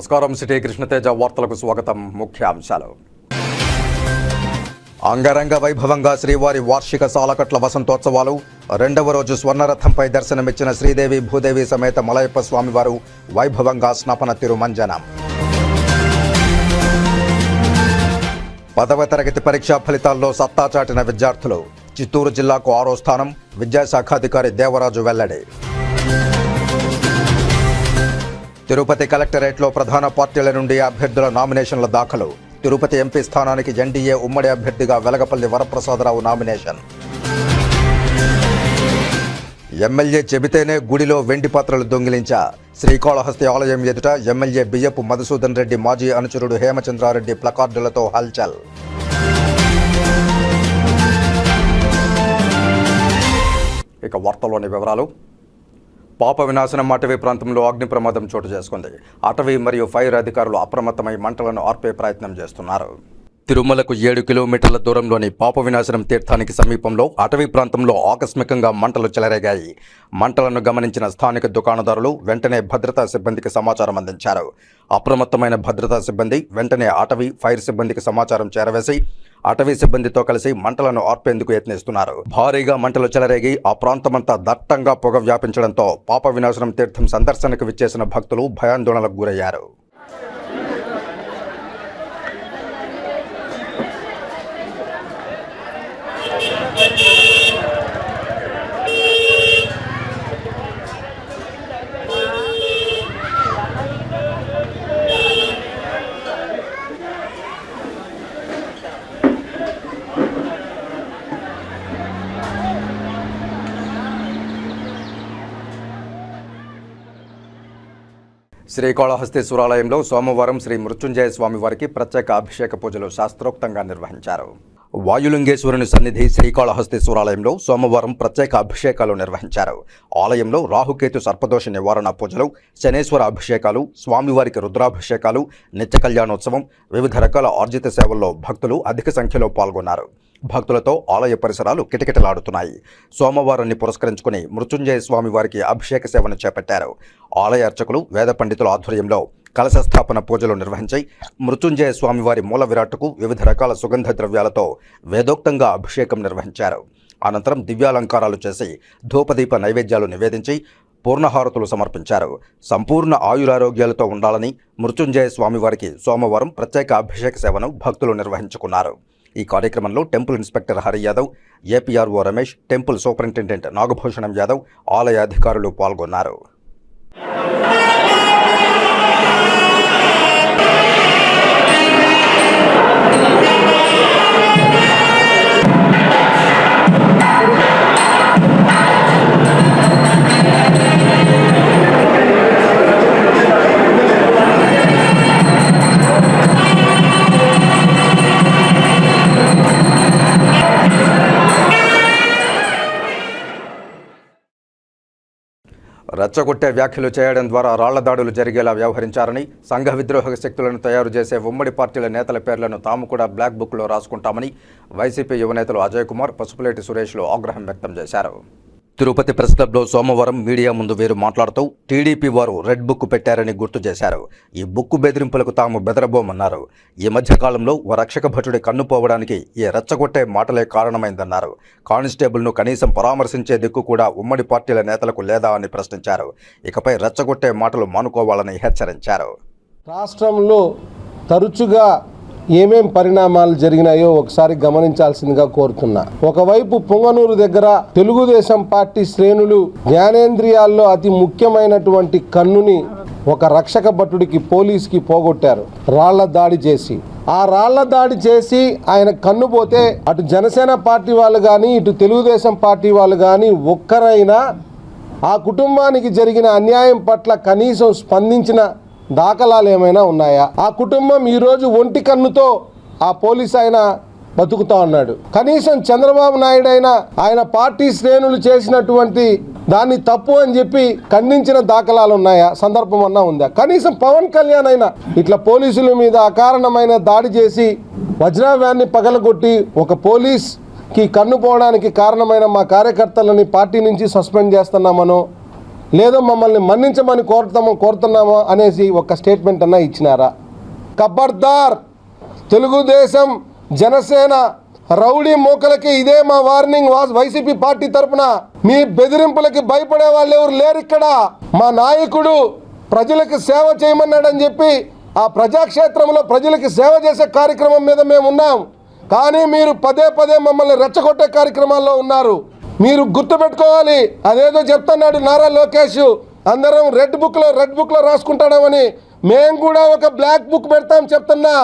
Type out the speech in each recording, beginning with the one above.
నమస్కారం. సిటీ కృష్ణతేజ వార్తలకు స్వాగతం. ముఖ్యాంశాలు. అంగరంగ వైభవంగా శ్రీవారి వార్షిక సాలకట్ల వసంతోత్సవాలు. రెండవ రోజు స్వర్ణరథంపై దర్శనమిచ్చిన శ్రీదేవి భూదేవి సమేత మలయప్ప స్వామివారు వైభవంగా స్నపన తిరుమంజనం. 10వ తరగతి పరీక్షా ఫలితాల్లో సత్తా చాటిన విద్యార్థులు. చిత్తూరు జిల్లాకు 6వ స్థానం. విద్యాశాఖాధికారి దేవరాజు వెల్లడి. తిరుపతి కలెక్టరేట్లో ప్రధాన పార్టీల నుండి అభ్యర్థుల నామినేషన్ల దాఖలు. తిరుపతి ఎంపీ స్థానానికి ఎన్డీఏ ఉమ్మడి అభ్యర్థిగా వెలగపల్లి వరప్రసాదరావు నామినేషన్. ఎమ్మెల్యే చెబితేనే గుడిలో వెండి పాత్రలు దొంగిలించా. శ్రీకాళహస్తి ఆలయం ఎదుట ఎమ్మెల్యే బియ్యపు మధుసూదన్ రెడ్డి మాజీ అనుచరుడు హేమచంద్రారెడ్డి ప్లకార్డులతో హల్చల్. ఇక వార్తల్లోని వివరాలు. పాప వినాశనం అటవీ ప్రాంతంలో అగ్ని ప్రమాదం చోటు చేసుకుంది. అటవీ మరియు ఫైర్ అధికారులు అప్రమత్తమై మంటలను ఆర్పే ప్రయత్నం చేస్తున్నారు. తిరుమలకు 7 కిలోమీటర్ల దూరంలోని పాప వినాశనం తీర్థానికి సమీపంలో అటవీ ప్రాంతంలో ఆకస్మికంగా మంటలు చెలరేగాయి. మంటలను గమనించిన స్థానిక దుకాణదారులు వెంటనే భద్రతా సిబ్బందికి సమాచారం అందించారు. అప్రమత్తమైన భద్రతా సిబ్బంది వెంటనే అటవీ ఫైర్ సిబ్బందికి సమాచారం చేరవేసి అటవీ సిబ్బందితో కలిసి మంటలను ఆర్పేందుకు యత్నిస్తున్నారు. భారీగా మంటలు చెలరేగి ఆ ప్రాంతమంతా దట్టంగా పొగ వ్యాపించడంతో పాప వినాశనం తీర్థం సందర్శనకు విచ్చేసిన భక్తులు భయాందోళనకు గురయ్యారు. శ్రీకాళహస్తీశ్వరాలయంలో సోమవారం శ్రీ మృత్యుంజయ స్వామి వారికి ప్రత్యేక అభిషేక పూజలు శాస్త్రోక్తంగా నిర్వహించారు. వాయులింగేశ్వరుని సన్నిధి శ్రీకాళహస్తీశ్వరాలయంలో సోమవారం ప్రత్యేక అభిషేకాలు నిర్వహించారు. ఆలయంలో రాహుకేతు సర్పదోష నివారణ పూజలు, శనేశ్వర అభిషేకాలు, స్వామివారికి రుద్రాభిషేకాలు, నిత్య కళ్యాణోత్సవం, వివిధ రకాల ఆర్జిత సేవల్లో భక్తులు అధిక సంఖ్యలో పాల్గొన్నారు. భక్తులతో ఆలయ పరిసరాలు కిటకిటలాడుతున్నాయి. సోమవారాన్ని పురస్కరించుకుని మృత్యుంజయ స్వామి వారికి అభిషేక సేవను చేపట్టారు. ఆలయ అర్చకులు, వేద పండితుల ఆధ్వర్యంలో కలశస్థాపన పూజలు నిర్వహించి మృత్యుంజయ స్వామివారి మూల విరాట్టుకు వివిధ రకాల సుగంధ ద్రవ్యాలతో వేదోక్తంగా అభిషేకం నిర్వహించారు. అనంతరం దివ్యాలంకారాలు చేసి ధూపదీప నైవేద్యాలు నివేదించి పూర్ణహారతులు సమర్పించారు. సంపూర్ణ ఆయురారోగ్యాలతో ఉండాలని మృత్యుంజయ స్వామివారికి సోమవారం ప్రత్యేక అభిషేక సేవను భక్తులు నిర్వహించుకున్నారు. ఈ కార్యక్రమంలో temple inspector Hari Yadav, APRO Ramesh, temple superintendent Nagabhushanam Yadav, ఆలయ అధికారులు పాల్గొన్నారు. రెచ్చగొట్టే వ్యాఖ్యలు చేయడం ద్వారా రాళ్ల దాడులు జరిగేలా వ్యవహరించారని, సంఘ విద్రోహ శక్తులను తయారు చేసే ఉమ్మడి పార్టీల నేతల పేర్లను తాము కూడా బ్లాక్ బుక్లో రాసుకుంటామని వైసీపీ యువనేతలు అజయ్ కుమార్, పసుపులేటి సురేష్లు ఆగ్రహం వ్యక్తం చేశారు. తిరుపతి ప్రెస్ క్లబ్లో సోమవారం మీడియా ముందు వీరు మాట్లాడుతూ టీడీపీ వారు రెడ్ బుక్ పెట్టారని గుర్తు చేశారు. ఈ బుక్కు బెదిరింపులకు తాము బెదరబోమన్నారు. ఈ మధ్యకాలంలో ఓ రక్షక భటుడి కన్ను పోవడానికి ఈ రెచ్చగొట్టే మాటలే కారణమైందన్నారు. కానిస్టేబుల్ను కనీసం పరామర్శించే దిక్కు కూడా ఉమ్మడి పార్టీల నేతలకు లేదా అని ప్రశ్నించారు. ఇకపై రెచ్చగొట్టే మాటలు మానుకోవాలని హెచ్చరించారు. రాష్ట్రంలో తరచుగా ఏమేం పరిణామాలు జరిగినాయో ఒకసారి గమనించాల్సిందిగా కోరుతున్నా. ఒకవైపు పొంగనూరు దగ్గర తెలుగుదేశం పార్టీ శ్రేణులు జ్ఞానేంద్రియాల్లో అతి ముఖ్యమైనటువంటి కన్నుని ఒక రక్షక భటుడికి, పోలీసుకి పోగొట్టారు రాళ్ల దాడి చేసి. ఆ రాళ్ల దాడి చేసి ఆయన కన్ను పోతే అటు జనసేన పార్టీ వాళ్ళు కానీ ఇటు తెలుగుదేశం పార్టీ వాళ్ళు కానీ ఒక్కరైనా ఆ కుటుంబానికి జరిగిన అన్యాయం పట్ల కనీసం స్పందించిన దాఖలాలు ఏమైనా ఉన్నాయా? ఆ కుటుంబం ఈరోజు ఒంటి కన్నుతో ఆ పోలీసు ఆయన బతుకుతా ఉన్నాడు. కనీసం చంద్రబాబు నాయుడు అయినా ఆయన పార్టీ శ్రేణులు చేసినటువంటి దాన్ని తప్పు అని చెప్పి ఖండించిన దాఖలాలు ఉన్నాయా? సందర్భం అన్నా ఉందా? కనీసం పవన్ కళ్యాణ్ అయినా ఇట్లా పోలీసుల మీద అకారణమైన దాడి చేసి వజ్రావ్యాన్ని పగలగొట్టి ఒక పోలీస్కి కన్ను పోవడానికి కారణమైన మా కార్యకర్తలని పార్టీ నుంచి సస్పెండ్ చేస్తున్నామనో లేదో మమ్మల్ని మన్నించమని కోరుతున్నామో అనేసి ఒక స్టేట్మెంట్ అన్నా ఇచ్చినారా? ఖబర్దార్, తెలుగుదేశం జనసేన రౌడీ మోకలకి ఇదే మా వార్నింగ్. వైసీపీ పార్టీ తరపున మీ బెదిరింపులకి భయపడే వాళ్ళు ఎవరు లేరు ఇక్కడ. మా నాయకుడు ప్రజలకు సేవ చేయమన్నాడని చెప్పి ఆ ప్రజాక్షేత్రంలో ప్రజలకి సేవ చేసే కార్యక్రమం మీద మేము ఉన్నాం. కానీ మీరు పదే పదే మమ్మల్ని రెచ్చగొట్టే కార్యక్రమాల్లో ఉన్నారు. మీరు గుర్తుపెట్టుకోవాలి. అదేదో చెప్తున్నాడు నారా లోకేష్, అందరం రెడ్ బుక్లో రాసుకుంటాడమని. మేము కూడా ఒక బ్లాక్ బుక్ పెడతాం చెప్తున్నా.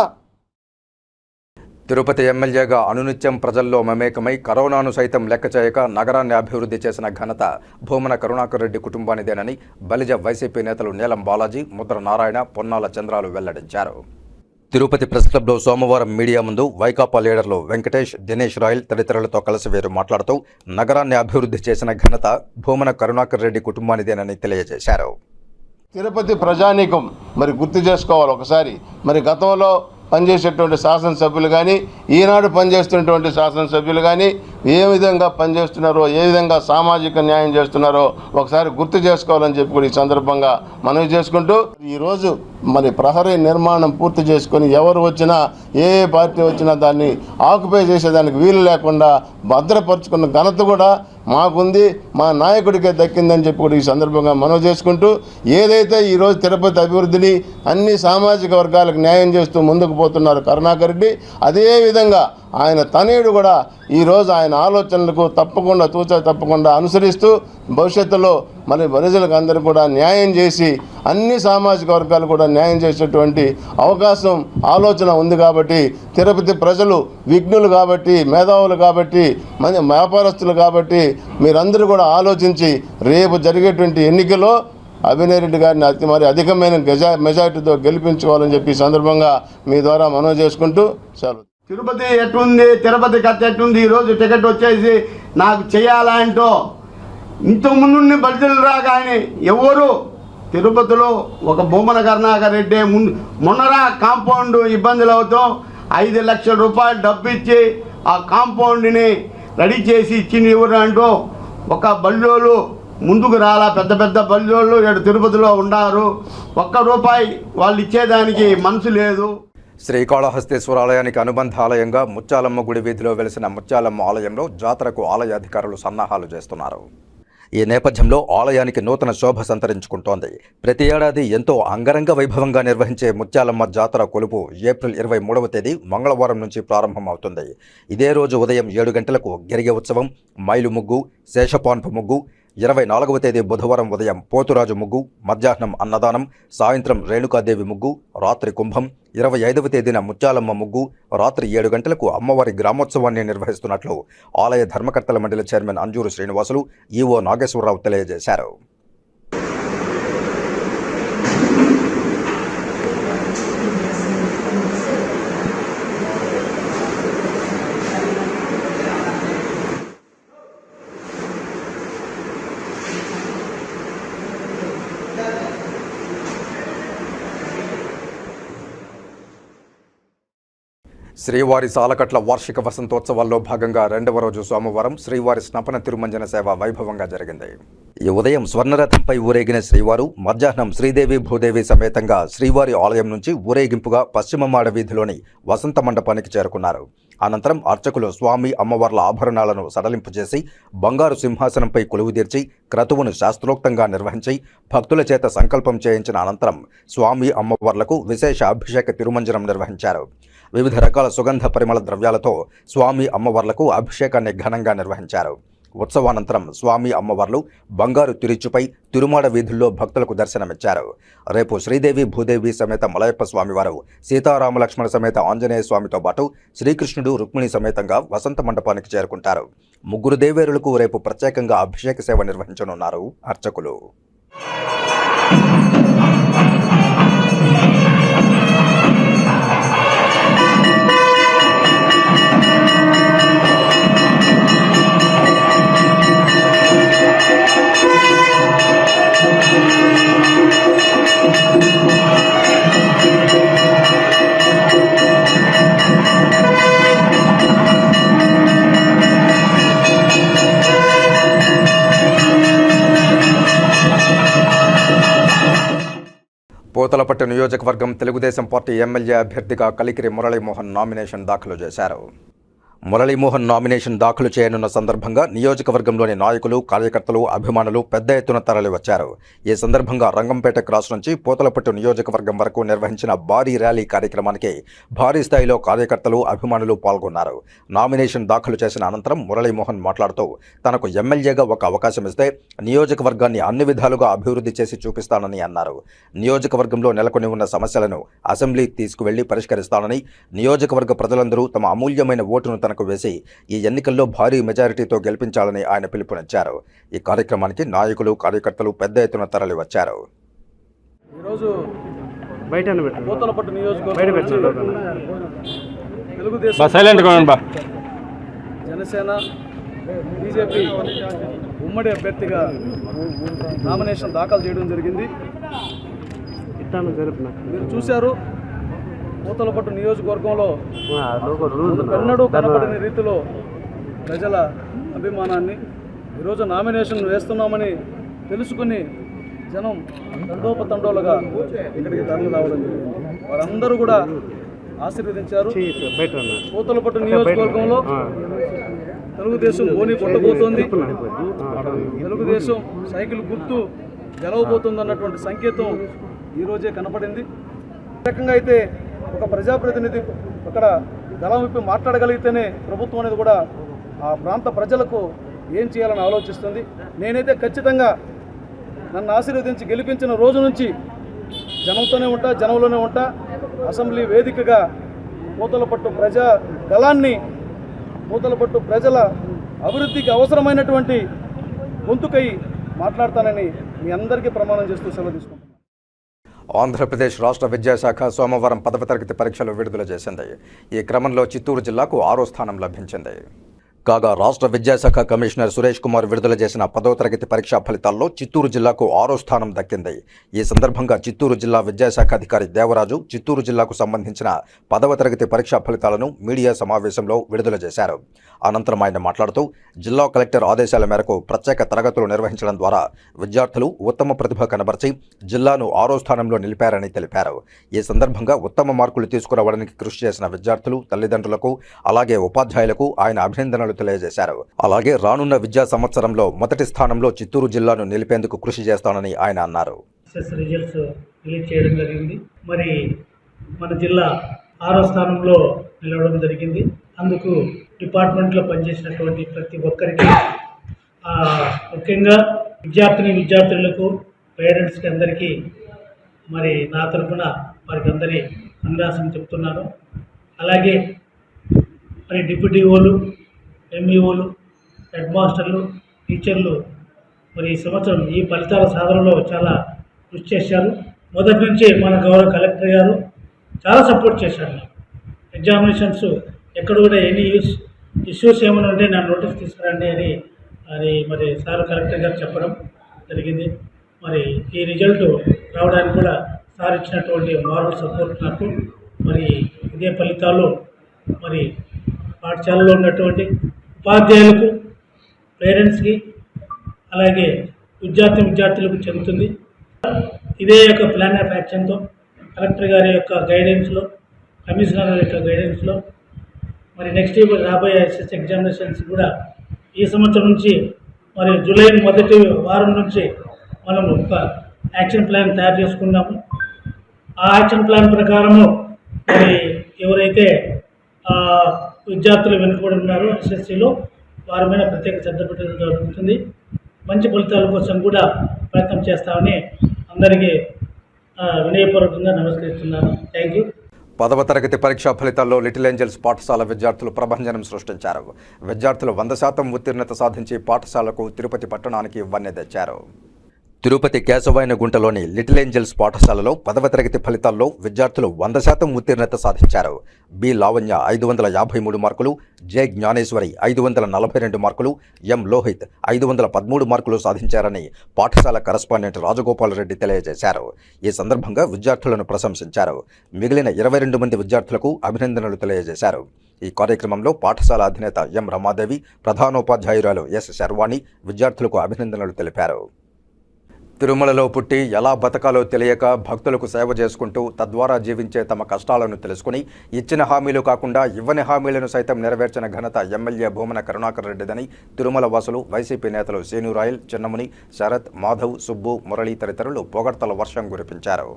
తిరుపతి ఎమ్మెల్యేగా అనునిత్యం ప్రజల్లో మమేకమై కరోనాను సైతం లెక్క చేయక నగరాన్ని అభివృద్ధి చేసిన ఘనత భూమన కరుణాకర్ రెడ్డి కుటుంబానిదేనని బలిజ వైసీపీ నేతలు నీలం బాలాజీ, ముద్ర నారాయణ, పొన్నాల చంద్రాలు వెల్లడించారు. తిరుపతి ప్రెస్ క్లబ్లో సోమవారం మీడియా ముందు వైకాపా లీడర్లు వెంకటేష్, దినేష్ రాయల్ తదితరులతో కలిసి వీరు మాట్లాడుతూ నగరాన్ని అభివృద్ధి చేసిన ఘనత భూమన కరుణాకర్ రెడ్డి కుటుంబానిదేనని తెలియజేశారు. తిరుపతి ప్రజానీకం మరి గుర్తు చేసుకోవాలి ఒకసారి. మరి గతంలో పనిచేసేటువంటి శాసనసభ్యులు కానీ, ఈనాడు పనిచేస్తున్నటువంటి శాసనసభ్యులు కానీ ఏ విధంగా పనిచేస్తున్నారో, ఏ విధంగా సామాజిక న్యాయం చేస్తున్నారో ఒకసారి గుర్తు చేసుకోవాలని చెప్పి కూడా ఈ సందర్భంగా మనవి చేసుకుంటూ, ఈరోజు మరి ప్రహరీ నిర్మాణం పూర్తి చేసుకొని ఎవరు వచ్చినా, ఏ పార్టీ వచ్చినా దాన్ని ఆక్యుపై చేసేదానికి వీలు లేకుండా భద్రపరుచుకున్న ఘనత కూడా మాకుంది, మా నాయకుడికే దక్కిందని చెప్పి కూడా ఈ సందర్భంగా మనవి చేసుకుంటూ, ఏదైతే ఈరోజు తిరుపతి అభివృద్ధిని అన్ని సామాజిక వర్గాలకు న్యాయం చేస్తూ ముందుకు పోతున్నారు కరుణాకర్ రెడ్డి, అదేవిధంగా ఆయన తనయుడు కూడా ఈరోజు ఆయన ఆలోచనలకు తప్పకుండా అనుసరిస్తూ భవిష్యత్తులో మన ప్రజలకు అందరూ కూడా న్యాయం చేసి అన్ని సామాజిక వర్గాలు కూడా న్యాయం చేసేటువంటి అవకాశం, ఆలోచన ఉంది. కాబట్టి తిరుపతి ప్రజలు విఘ్నులు కాబట్టి, మేధావులు కాబట్టి, మన వ్యాపారస్తులు కాబట్టి మీరందరూ కూడా ఆలోచించి రేపు జరిగేటువంటి ఎన్నికల్లో అభినయ్ రెడ్డి గారిని మరి అధికమైన మెజార్టీతో గెలిపించుకోవాలని చెప్పి ఈ సందర్భంగా మీ ద్వారా మనవి చేసుకుంటూ చాలు. తిరుపతి ఎట్లుంది, తిరుపతి కథ ఎట్లుంది, ఈరోజు టికెట్ వచ్చేసి నాకు చేయాలంటూ ఇంతకుముందు బలిజలు రాగానే ఎవరు తిరుపతిలో ఒక భూమన కరుణాకర్ రెడ్డి మొన్నరా కాంపౌండ్ ఇబ్బందులు అవుతూ 5 లక్షల రూపాయలు డబ్బు ఇచ్చి ఆ కాంపౌండ్ని రెడీ చేసి ఇచ్చింది ఎవరు అంటూ ఒక బల్లోళ్ళు ముందుకు రాలా. పెద్ద పెద్ద బల్లోళ్ళు ఇక్కడ తిరుపతిలో ఉన్నారు. ₹1 వాళ్ళు ఇచ్చేదానికి మనసు లేదు. శ్రీకాళహస్తీశ్వర ఆలయానికి అనుబంధ ఆలయంగా ముత్యాలమ్మ గుడి వీధిలో వెలిసిన ముత్యాలమ్మ ఆలయంలో జాతరకు ఆలయ అధికారులు సన్నాహాలు చేస్తున్నారు. ఈ నేపథ్యంలో ఆలయానికి నూతన శోభ సంతరించుకుంటోంది. ప్రతి ఏడాది ఎంతో అంగరంగ వైభవంగా నిర్వహించే ముత్యాలమ్మ జాతర కొలుపు ఏప్రిల్ 23వ తేదీ మంగళవారం నుంచి ప్రారంభమవుతుంది. ఇదే రోజు ఉదయం 7 గంటలకు గిరిగె ఉత్సవం, మైలు ముగ్గు, శేషపాన్పు ముగ్గు, 24వ తేదీ బుధవారం ఉదయం పోతురాజు ముగ్గు, మధ్యాహ్నం అన్నదానం, సాయంత్రం రేణుకాదేవి ముగ్గు, రాత్రి కుంభం, 25వ తేదీన ముత్యాలమ్మ ముగ్గు, రాత్రి 7 గంటలకు అమ్మవారి గ్రామోత్సవాన్ని నిర్వహిస్తున్నట్లు ఆలయ ధర్మకర్తల మండలి చైర్మన్ అంజూరు శ్రీనివాసులు, ఈవో నాగేశ్వరరావు తెలియజేశారు. శ్రీవారి సాలకట్ల వార్షిక వసంతోత్సవాల్లో భాగంగా 2వ రోజు సోమవారం శ్రీవారి స్నపన తిరుమంజన సేవ వైభవంగా జరిగింది. ఈ ఉదయం స్వర్ణరథంపై ఊరేగిన శ్రీవారు మధ్యాహ్నం శ్రీదేవి భూదేవి సమేతంగా శ్రీవారి ఆలయం నుంచి ఊరేగింపుగా పశ్చిమ మాడ వీధిలోని వసంత మండపానికి చేరుకున్నారు. అనంతరం అర్చకులు స్వామి అమ్మవార్ల ఆభరణాలను సడలింపు చేసి బంగారు సింహాసనంపై కొలువుదీర్చి క్రతువును శాస్త్రోక్తంగా నిర్వహించి భక్తుల చేత సంకల్పం చేయించిన అనంతరం స్వామి అమ్మవార్లకు విశేష అభిషేక తిరుమంజనం నిర్వహించారు. వివిధ రకాల సుగంధ పరిమళ ద్రవ్యాలతో స్వామి అమ్మవార్లకు అభిషేకాన్ని ఘనంగా నిర్వహించారు. ఉత్సవానంతరం స్వామి అమ్మవార్లు బంగారు తిరుచుపై తిరుమాడ వీధుల్లో భక్తులకు దర్శనమిచ్చారు. రేపు శ్రీదేవి భూదేవి సమేత మలయప్ప స్వామివారు, సీతారామలక్ష్మణ సమేత ఆంజనేయ స్వామితో పాటు శ్రీకృష్ణుడు రుక్మిణి సమేతంగా వసంత మండపానికి చేరుకుంటారు. 3 దేవేరులకు రేపు ప్రత్యేకంగా అభిషేక సేవ నిర్వహించనున్నారు అర్చకులు. పూతలపట్టు నియోజకవర్గం తెలుగుదేశం పార్టీ ఎమ్మెల్యే అభ్యర్థిగా కలికిరి మురళీమోహన్ నామినేషన్ దాఖలు చేశారు. మురళీమోహన్ నామినేషన్ దాఖలు చేయనున్న సందర్భంగా నియోజకవర్గంలోని నాయకులు, కార్యకర్తలు, అభిమానులు పెద్ద ఎత్తున తరలివచ్చారు. ఈ సందర్భంగా రంగంపేట క్రాస్ నుంచి పూతలపట్టు నియోజకవర్గం వరకు నిర్వహించిన భారీ ర్యాలీ కార్యక్రమానికి భారీ స్థాయిలో కార్యకర్తలు, అభిమానులు పాల్గొన్నారు. నామినేషన్ దాఖలు చేసిన అనంతరం మురళీమోహన్ మాట్లాడుతూ తనకు ఎమ్మెల్యేగా ఒక అవకాశం ఇస్తే నియోజకవర్గాన్ని అన్ని విధాలుగా అభివృద్ధి చేసి చూపిస్తానని అన్నారు. నియోజకవర్గంలో నెలకొని ఉన్న సమస్యలను అసెంబ్లీకి తీసుకువెళ్లి పరిష్కరిస్తానని, నియోజకవర్గ ప్రజలందరూ తమ అమూల్యమైన ఓటును తనకు వేసి ఈ ఎన్నికల్లో భారీ మెజారిటీతో గెలిపించాలని ఆయన పిలుపునిచ్చారు. ఈ కార్యక్రమానికి నాయకులు, కార్యకర్తలు పెద్ద ఎత్తున తరలివచ్చారు. ఈరోజు పూతలపట్టు నియోజకవర్గం తెలుగుదేశం, జనసేన, బీజేపీ ఉమ్మడి అభ్యర్థిగా నామినేషన్ దాఖలు చేయడం జరిగింది. మీరు చూశారు, పూతలపట్టు నియోజకవర్గంలో ఎన్నడూ కనపడని రీతిలో ప్రజల అభిమానాన్ని ఈరోజు నామినేషన్ వేస్తున్నామని తెలుసుకుని జనం తండోపతండోలుగా ఇక్కడికి తరలి రావడం జరిగింది. వారందరూ కూడా ఆశీర్వదించారు. పూతలపట్టు నియోజకవర్గంలో తెలుగుదేశం బోని కొట్టబోతోంది, తెలుగుదేశం సైకిల్ గుర్తు గెలవబోతుంది అన్నటువంటి సంకేతం ఈరోజే కనపడింది. ఈ రకంగా అయితే ఒక ప్రజాప్రతినిధి అక్కడ గలం విప్పి మాట్లాడగలిగితేనే ప్రభుత్వం అనేది కూడా ఆ ప్రాంత ప్రజలకు ఏం చేయాలని ఆలోచిస్తుంది. నేనైతే ఖచ్చితంగా నన్ను ఆశీర్వదించి గెలిపించిన రోజు నుంచి జనంతోనే ఉంటా, జనంలోనే ఉంటా. అసెంబ్లీ వేదికగా పూతలపట్టు ప్రజా గలాన్ని, పూతలపట్టు ప్రజల అభివృద్ధికి అవసరమైనటువంటి గొంతుకై మాట్లాడతానని మీ అందరికీ ప్రమాణం చేస్తూ సెలవు తీసుకుంటున్నాను. ఆంధ్రప్రదేశ్ రాష్ట్ర విద్యాశాఖ సోమవారం 10వ తరగతి పరీక్షలు విడుదల చేసింది. ఈ క్రమంలో చిత్తూరు జిల్లాకు 6వ స్థానం లభించింది. కాగా రాష్ట్ర విద్యాశాఖ కమిషనర్ సురేష్ కుమార్ విడుదల చేసిన 10వ తరగతి పరీక్షా ఫలితాల్లో చిత్తూరు జిల్లాకు 6వ స్థానం దక్కింది. ఈ సందర్భంగా చిత్తూరు జిల్లా విద్యాశాఖ అధికారి దేవరాజు చిత్తూరు జిల్లాకు సంబంధించిన 10వ తరగతి పరీక్షా ఫలితాలను మీడియా సమావేశంలో విడుదల చేశారు. అనంతరం ఆయన మాట్లాడుతూ జిల్లా కలెక్టర్ ఆదేశాల మేరకు ప్రత్యేక తరగతులు నిర్వహించడం ద్వారా విద్యార్థులు ఉత్తమ ప్రతిభ కనబర్చి జిల్లాను 6వ స్థానంలో నిలిపారని తెలిపారు. ఈ సందర్భంగా ఉత్తమ మార్కులు తీసుకురావడానికి కృషి చేసిన విద్యార్థులు, తల్లిదండ్రులకు, అలాగే ఉపాధ్యాయులకు ఆయన అభినందనలు తెలియజేశారు. అలాగే రానున్న విద్యా సంవత్సరంలో మొదటి స్థానంలో చిత్తూరు జిల్లాను నిలిపేందుకు కృషి చేస్తానని ఆయన అన్నారు. రిజల్ట్స్ రిలీజ్ చేయడం జరిగింది. మరి మన జిల్లా 6వ స్థానంలో నిలవడం జరిగింది. అందుకు డిపార్ట్మెంట్లో పనిచేసినటువంటి ప్రతి ఒక్కరికి, ముఖ్యంగా విద్యార్థులకు, పేరెంట్స్కి అందరికీ మరి నా తరఫున వారికి అందరి అభినందనలు చెప్తున్నాను. అలాగే మరి డిప్యూటీఓలు, ఎంఈఓలు, హెడ్ మాస్టర్లు, టీచర్లు మరి ఈ సంవత్సరం ఈ ఫలితాల సాధనలో చాలా కృషి చేశారు. మొదటి నుంచి మన గౌరవ కలెక్టర్ గారు చాలా సపోర్ట్ చేశారు. ఎగ్జామినేషన్స్ ఎక్కడ కూడా ఎనీ ఇష్యూస్ ఏమైనా ఉంటే నా నోటీస్ తీసుకురండి అని మరి సార్ కలెక్టర్ గారు చెప్పడం జరిగింది. మరి ఈ రిజల్ట్ రావడానికి కూడా సార్ ఇచ్చినటువంటి మారల్ సపోర్ట్ నాకు. మరి ఇదే ఫలితాలు మరి పాఠశాలలో ఉన్నటువంటి ఉపాధ్యాయులకు, పేరెంట్స్కి, అలాగే విద్యార్థులకు చెందుతుంది. ఇదే యొక్క ప్లాన్ ఆఫ్ యాక్షన్తో కలెక్టర్ గారి యొక్క గైడెన్స్లో, కమిషనర్ గారి యొక్క గైడెన్స్లో మరి నెక్స్ట్ ఇయర్ రాబోయే ఎస్ఎస్ ఎగ్జామినేషన్స్ కూడా ఈ సంవత్సరం నుంచి మరి జూలై మొదటి వారం నుంచి మనం ఒక యాక్షన్ ప్లాన్ తయారు చేసుకున్నాము. ఆ యాక్షన్ ప్లాన్ ప్రకారము మరి ఎవరైతే విద్యార్థులు వెనుకబడి ఉన్నారో ఎస్ఎస్సిలో వారి మీద ప్రత్యేక శ్రద్ధ పెట్టడం జరుగుతుంది. మంచి ఫలితాల కోసం కూడా ప్రయత్నం చేస్తామని అందరికీ వినయపూర్వకంగా నమస్కరిస్తున్నాను. Thank you. 10వ తరగతి పరీక్షా ఫలితాల్లో లిటిల్ ఏంజల్స్ పాఠశాల విద్యార్థులు ప్రభంజనం సృష్టించారు. విద్యార్థులు 100% ఉత్తీర్ణత సాధించి పాఠశాలకు తిరుపతి పట్టణానికి వన్నె తెచ్చారు. తిరుపతి కేశవాయనగుంటలోని లిటిల్ ఏంజల్స్ పాఠశాలలో 10వ తరగతి ఫలితాల్లో విద్యార్థులు 100% ఉత్తీర్ణత సాధించారు. బి లావణ్య 553 మార్కులు, జె జ్ఞానేశ్వరి 542 మార్కులు, ఎం లోహిత్ 513 మార్కులు సాధించారని పాఠశాల కరస్పాండెంట్ రాజగోపాల్ రెడ్డి తెలియజేశారు. ఈ సందర్భంగా విద్యార్థులను ప్రశంసించారు. మిగిలిన 22 మంది విద్యార్థులకు అభినందనలు తెలియజేశారు. ఈ కార్యక్రమంలో పాఠశాల అధినేత ఎం రమాదేవి, ప్రధానోపాధ్యాయురాలు ఎస్ శర్వాణి విద్యార్థులకు అభినందనలు తెలిపారు. తిరుమలలో పుట్టి ఎలా బతకాలో తెలియక భక్తులకు సేవ చేసుకుంటూ తద్వారా జీవించే తమ కష్టాలను తెలుసుకుని ఇచ్చిన హామీలు కాకుండా ఇవ్వని హామీలను సైతం నెరవేర్చిన ఘనత ఎమ్మెల్యే భూమన కరుణాకర్ రెడ్డిదని తిరుమల వాసులు వైసీపీ నేతలు సీను రాయల్, చిన్నముని, శరత్, మాధవ్, సుబ్బు, మురళి తదితరులు పొగడ్తల వర్షం కురిపించారు.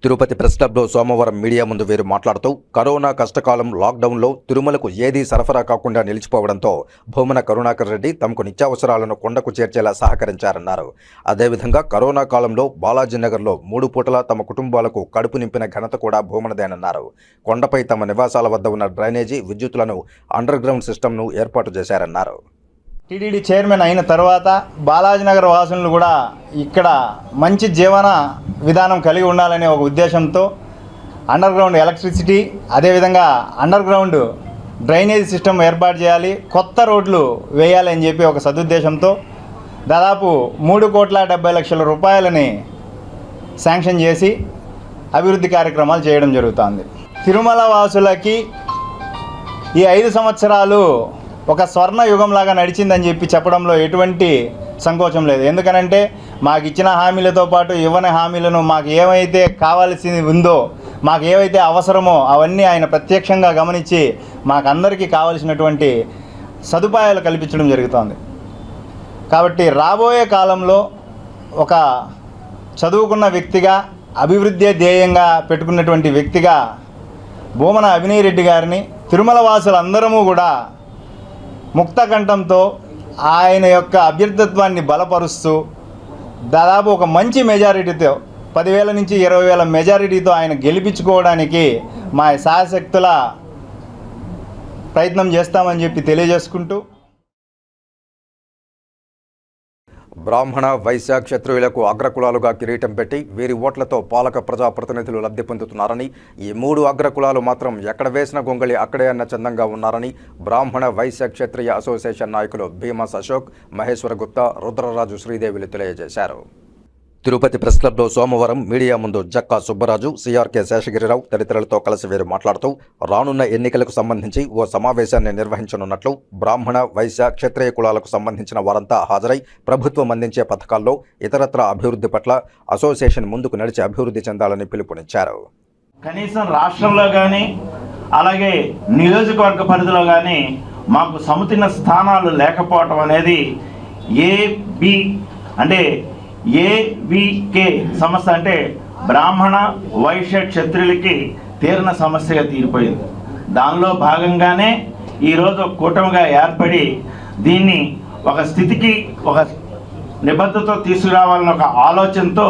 తిరుపతి ప్రెస్ క్లబ్లో సోమవారం మీడియా ముందు వీరు మాట్లాడుతూ కరోనా కష్టకాలం లాక్డౌన్లో తిరుమలకు ఏదీ సరఫరా కాకుండా నిలిచిపోవడంతో భూమన కరుణాకర్ రెడ్డి తమకు నిత్యావసరాలను కొండకు చేర్చేలా సహకరించారన్నారు. అదేవిధంగా కరోనా కాలంలో బాలాజీనగర్లో 3 పూటలా తమ కుటుంబాలకు కడుపు నింపిన ఘనత కూడా భూమనదేనన్నారు. కొండపై తమ నివాసాల వద్ద ఉన్న డ్రైనేజీ, విద్యుత్తులను అండర్ గ్రౌండ్ సిస్టమ్ను ఏర్పాటు చేశారన్నారు. టీటీడీ చైర్మన్ అయిన తర్వాత బాలాజీనగర్ వాసులు కూడా ఇక్కడ మంచి జీవన విధానం కలిగి ఉండాలనే ఒక ఉద్దేశంతో అండర్ గ్రౌండ్ ఎలక్ట్రిసిటీ, అదేవిధంగా అండర్ గ్రౌండ్ డ్రైనేజ్ సిస్టమ్ ఏర్పాటు చేయాలి, కొత్త రోడ్లు వేయాలని చెప్పి ఒక సదుద్దేశంతో దాదాపు 3,70,00,000 రూపాయలని శాంక్షన్ చేసి అభివృద్ధి కార్యక్రమాలు చేయడం జరుగుతుంది. తిరుమల వాసులకి ఈ 5 సంవత్సరాలు ఒక స్వర్ణ యుగంలాగా నడిచిందని చెప్పడంలో ఎటువంటి సంకోచం లేదు. ఎందుకనంటే మాకు ఇచ్చిన హామీలతో పాటు ఇవ్వని హామీలను మాకు ఏమైతే కావాల్సింది ఉందో, మాకు ఏవైతే అవసరమో అవన్నీ ఆయన ప్రత్యక్షంగా గమనించి మాకందరికీ కావలసినటువంటి సదుపాయాలు కల్పించడం జరుగుతోంది. కాబట్టి రాబోయే కాలంలో ఒక చదువుకున్న వ్యక్తిగా, అభివృద్ధి ధ్యేయంగా పెట్టుకున్నటువంటి వ్యక్తిగా భూమన అభినయ్ రెడ్డి గారిని తిరుమల వాసులందరము కూడా ముక్తకంఠంతో ఆయన యొక్క అభ్యర్థిత్వాన్ని బలపరుస్తూ దాదాపు ఒక మంచి మెజారిటీతో 10,000 నుంచి 20,000 మెజారిటీతో ఆయన గెలిపించుకోవడానికి మా శాయశక్తుల ప్రయత్నం చేస్తామని చెప్పి తెలియజేసుకుంటూ, బ్రాహ్మణ, వైశ్య, క్షత్రియులకు అగ్రకులాలుగా కిరీటం పెట్టి వీరి ఓట్లతో పాలక ప్రజాప్రతినిధులు లబ్ధి పొందుతున్నారని, ఈ 3 అగ్రకులాలు మాత్రం ఎక్కడ వేసిన గొంగళి అక్కడే అన్న చందంగా ఉన్నారని బ్రాహ్మణ, వైశ్య, క్షత్రియ అసోసియేషన్ నాయకులు భీమస్ అశోక్, మహేశ్వర గుప్తా, రుద్రరాజు శ్రీదేవిలు తెలియజేశారు. తిరుపతి ప్రెస్ క్లబ్లో సోమవారం మీడియా ముందు జక్కా సుబ్బరాజు, సిఆర్కే శేషగిరిరావు తదితరులతో కలిసి వీరు మాట్లాడుతూ రానున్న ఎన్నికలకు సంబంధించి ఓ సమావేశాన్ని నిర్వహించనున్నట్లు, బ్రాహ్మణ, వైశ్య, క్షత్రియ కులాలకు సంబంధించిన వారంతా హాజరై ప్రభుత్వం అందించే పథకాల్లో ఇతరత్ర అభివృద్ధి పట్ల అసోసియేషన్ ముందుకు నడిచి అభివృద్ధి చెందాలని పిలుపునిచ్చారు. కనీసం రాష్ట్రంలో కానీ అలాగే నియోజకవర్గ పరిధిలో కానీ మాకు సముచిత స్థానాలు లేకపోవటం అనేది ఏబి అంటే ఏవికే సమస్య, అంటే బ్రాహ్మణ, వైశ్య, క్షత్రియులకి తీరిన సమస్యగా తీరిపోయింది. దానిలో భాగంగానే ఈరోజు కూటమిగా ఏర్పడి దీన్ని ఒక స్థితికి, ఒక నిబద్ధతతో తీసుకురావాలని ఒక ఆలోచనతో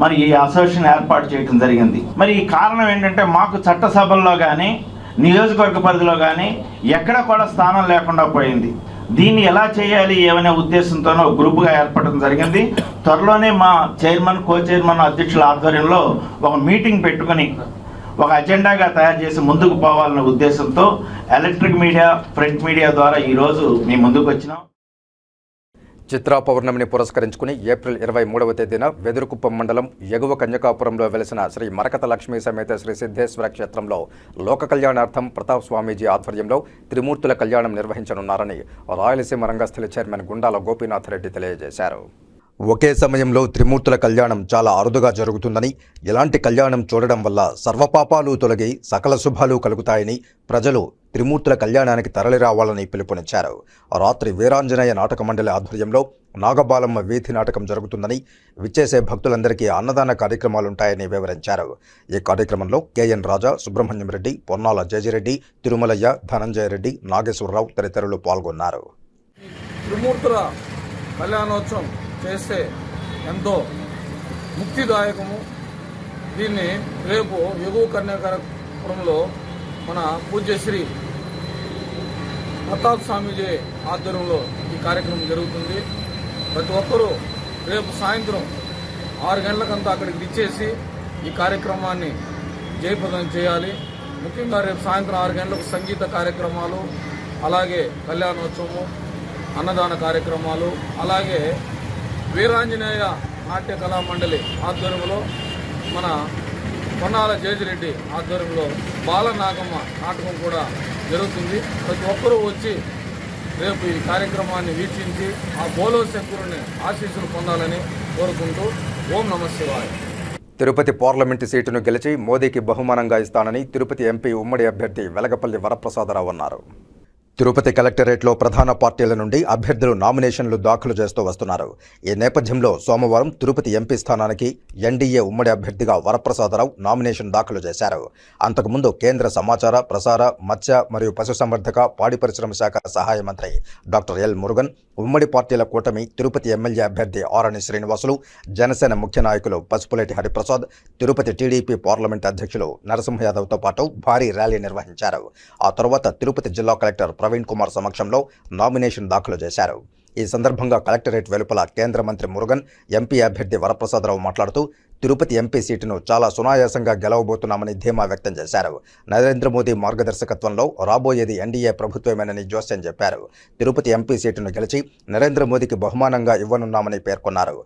మరి ఈ అసోసియేషన్ ఏర్పాటు చేయడం జరిగింది. మరి ఈ కారణం ఏంటంటే మాకు చట్టసభల్లో కానీ నియోజకవర్గ పరిధిలో కానీ ఎక్కడ కూడా స్థానం లేకుండా పోయింది. దీన్ని ఎలా చేయాలి ఏమనే ఉద్దేశంతోనో గ్రూపుగా ఏర్పడడం జరిగింది. త్వరలోనే మా చైర్మన్, కో చైర్మన్, అధ్యక్షుల ఆధ్వర్యంలో ఒక మీటింగ్ పెట్టుకుని ఒక అజెండాగా తయారు చేసి ముందుకు పోవాలనే ఉద్దేశంతో ఎలక్ట్రిక్ మీడియా, ప్రింట్ మీడియా ద్వారా ఈరోజు మేము ముందుకు వచ్చినాం. చిత్రా పౌర్ణమిని పురస్కరించుకుని ఏప్రిల్ 23వ తేదీన వెదురుకుప్పం మండలం ఎగువ కన్యకాపురంలో వెలిసిన శ్రీ మరకత లక్ష్మీ సమేత శ్రీ సిద్ధేశ్వర క్షేత్రంలో లోక కళ్యాణార్థం ప్రతాప్ స్వామీజీ ఆధ్వర్యంలో త్రిమూర్తుల కళ్యాణం నిర్వహించనున్నారని రాయలసీమ రంగస్థలి చైర్మన్ గుండాల గోపీనాథ్ రెడ్డి తెలియజేశారు. ఒకే సమయంలో త్రిమూర్తుల కళ్యాణం చాలా అరుదుగా జరుగుతుందని, ఇలాంటి కళ్యాణం చూడడం వల్ల సర్వపాపాలు తొలగి సకల శుభాలు కలుగుతాయని ప్రజలు త్రిమూర్తుల కళ్యాణానికి తరలిరావాలని పిలుపునిచ్చారు. రాత్రి వీరాంజనేయ నాటక మండలి ఆధ్వర్యంలో నాగబాలమ్మ వీధి నాటకం జరుగుతుందని, విచ్చేసే భక్తులందరికీ అన్నదాన కార్యక్రమాలుంటాయని వివరించారు. ఈ కార్యక్రమంలో కేఎన్ రాజా, సుబ్రహ్మణ్యం రెడ్డి, పొన్నాల జేజిరెడ్డి, తిరుమలయ్య, ధనంజయ రెడ్డి, నాగేశ్వరరావు తదితరులు పాల్గొన్నారు. త్రిమూర్తుల కళ్యాణోత్సవం చేస్తే ఎంతో ముక్తిదాయకము. దీన్ని రేపు ఎగువ కన్యాపురంలో మన పూజ్యశ్రీ ప్రతాప్ స్వామీజీ ఆధ్వర్యంలో ఈ కార్యక్రమం జరుగుతుంది. ప్రతి ఒక్కరూ రేపు సాయంత్రం 6 గంటలకంతా అక్కడికి విచ్చేసి ఈ కార్యక్రమాన్ని జయప్రదం చేయాలి. ముఖ్యంగా రేపు సాయంత్రం 6 గంటలకు సంగీత కార్యక్రమాలు, అలాగే కళ్యాణోత్సవము, అన్నదాన కార్యక్రమాలు, అలాగే వీరాంజనేయ నాట్య కళా మండలి ఆధ్వర్యంలో మన పొన్నాల జేజిరెడ్డి ఆధ్వర్యంలో బాలనాగమ్మ నాటకం కూడా జరుగుతుంది. ప్రతి ఒక్కరూ వచ్చి రేపు ఈ కార్యక్రమాన్ని వీక్షించి ఆ బోలో శంకరుని ఆశీస్సులు పొందాలని కోరుకుంటూ ఓం నమః శివాయ. తిరుపతి పార్లమెంటు సీటును గెలిచి మోదీకి బహుమానంగా ఇస్తానని తిరుపతి ఎంపీ ఉమ్మడి అభ్యర్థి వెలగపల్లి వరప్రసాదరావు అన్నారు. తిరుపతి కలెక్టరేట్లో ప్రధాన పార్టీల నుండి అభ్యర్థులు నామినేషన్లు దాఖలు చేస్తూ వస్తున్నారు. ఈ నేపథ్యంలో సోమవారం తిరుపతి ఎంపీ స్థానానికి ఎన్డీఏ ఉమ్మడి అభ్యర్థిగా వరప్రసాదరావు నామినేషన్ దాఖలు చేశారు. అంతకుముందు కేంద్ర సమాచార, ప్రసార, మత్స్య మరియు పశుసంవర్ధక, పాడి పరిశ్రమ శాఖ సహాయ మంత్రి డాక్టర్ ఎల్ మురుగన్, ఉమ్మడి పార్టీల కూటమి తిరుపతి ఎమ్మెల్యే అభ్యర్థి ఆరణి శ్రీనివాసులు, జనసేన ముఖ్య నాయకులు పసుపులేటి హరిప్రసాద్, తిరుపతి టీడీపీ పార్లమెంట్ అధ్యక్షులు నరసింహ యాదవ్తో పాటు భారీ ర్యాలీ నిర్వహించారు. ఆ తర్వాత తిరుపతి జిల్లా కలెక్టర్ ప్రవీణ్ కుమార్ సమక్షంలో నామినేషన్ దాఖలు చేశారు. ఈ సందర్భంగా కలెక్టరేట్ వెలుపల కేంద్ర మంత్రి మురుగన్, ఎంపీ అభ్యర్థి వరప్రసాదరావు మాట్లాడుతూ తిరుపతి ఎంపీ సీటును చాలా సునాయాసంగా గెలవబోతున్నామని ధీమా వ్యక్తం చేశారు. నరేంద్ర మోదీ మార్గదర్శకత్వంలో రాబోయేది ఎన్డీఏ ప్రభుత్వమేనని జోస్యం చెప్పారు. తిరుపతి ఎంపీ సీటును గెలిచి నరేంద్ర మోదీకి బహుమానంగా ఇవ్వనున్నామని పేర్కొన్నారు.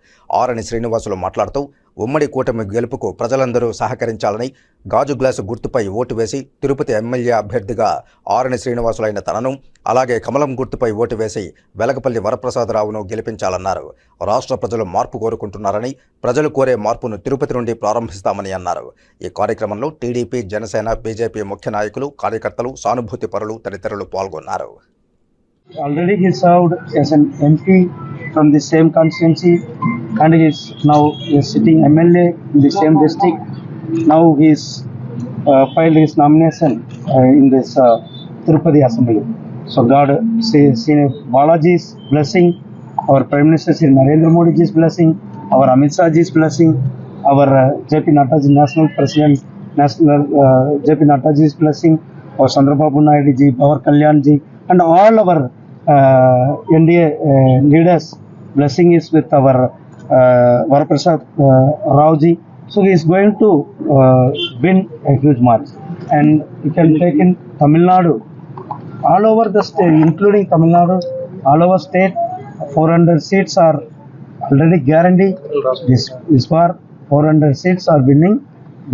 ఆరణి శ్రీనివాసులు మాట్లాడుతూ ఉమ్మడి కూటమి గెలుపుకు ప్రజలందరూ సహకరించాలని, గాజు గ్లాసు గుర్తుపై ఓటు వేసి తిరుపతి ఎమ్మెల్యే అభ్యర్థిగా ఆరణి శ్రీనివాసులైన తనను, అలాగే కమలం గుర్తుపై ఓటు వేసి వెలగపల్లి వరప్రసాదరావును గెలిపించాలన్నారు. రాష్ట్ర ప్రజలు మార్పు కోరుకుంటున్నారని, ప్రజలు కోరే మార్పును తిరుపతి నుండి ప్రారంభిస్తామని అన్నారు. ఈ కార్యక్రమంలో టీడీపీ, జనసేన, బీజేపీ ముఖ్య నాయకులు, కార్యకర్తలు, సానుభూతి పరులు తదితరులు పాల్గొన్నారు. Already he served as an MP from the same constituency and he is now sitting MLA in the same district. Now he is filed his nomination in this Tirupati Assembly. So God see Balaji's blessing, our Prime Minister Sri Narendra Modi's blessing, our Amit Shahji's blessing, our JP Naddha National President JP Naddhaji's blessing, our Chandrababu Naidu ji, Pawan Kalyan ji, and all our NDA leaders blessing is with our Varaprasad Rao ji. So he is going to win a huge march, and you can take in Tamil Nadu, all over the state, including Tamil Nadu, all over state, 400 seats are already guaranteed. This far 400 seats are winning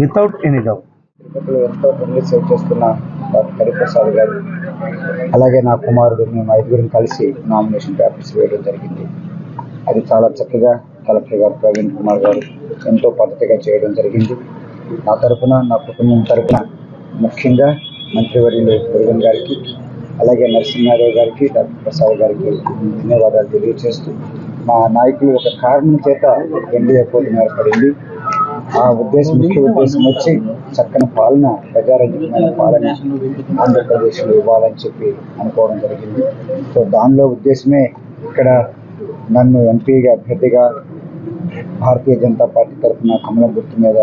without any doubt. తిరుపతిలో ఎంతో friendly save చేస్తున్న doctor Hariprasad గారు, అలాగే నా కుమారుడు, మేము ఐదుగురిని కలిసి నామినేషన్ పేపర్స్ వేయడం జరిగింది. అది చాలా చక్కగా కలెక్టర్ గారు ప్రవీణ్ కుమార్ గారు ఎంతో పద్ధతిగా చేయడం జరిగింది. నా తరఫున, నా కుటుంబం తరఫున ముఖ్యంగా మంత్రివర్యులు మురుగన్ గారికి, అలాగే నరసింహారావు గారికి, డాక్టర్ ప్రసాద్ గారికి ధన్యవాదాలు తెలియజేస్తూ, మా నాయకులు ఒక కారణం చేత ఎన్డీఏ కూటమి ఏర్పడింది. ఆ ముఖ్య ఉద్దేశం వచ్చి చక్కని పాలన, ప్రజారంజకమైన పాలన ఆంధ్రప్రదేశ్లో ఇవ్వాలని చెప్పి అనుకోవడం జరిగింది. సో దానిలో ఉద్దేశమే ఇక్కడ నన్ను ఎంపీగా అభ్యర్థిగా భారతీయ జనతా పార్టీ తరఫున కమలం గుర్తు మీద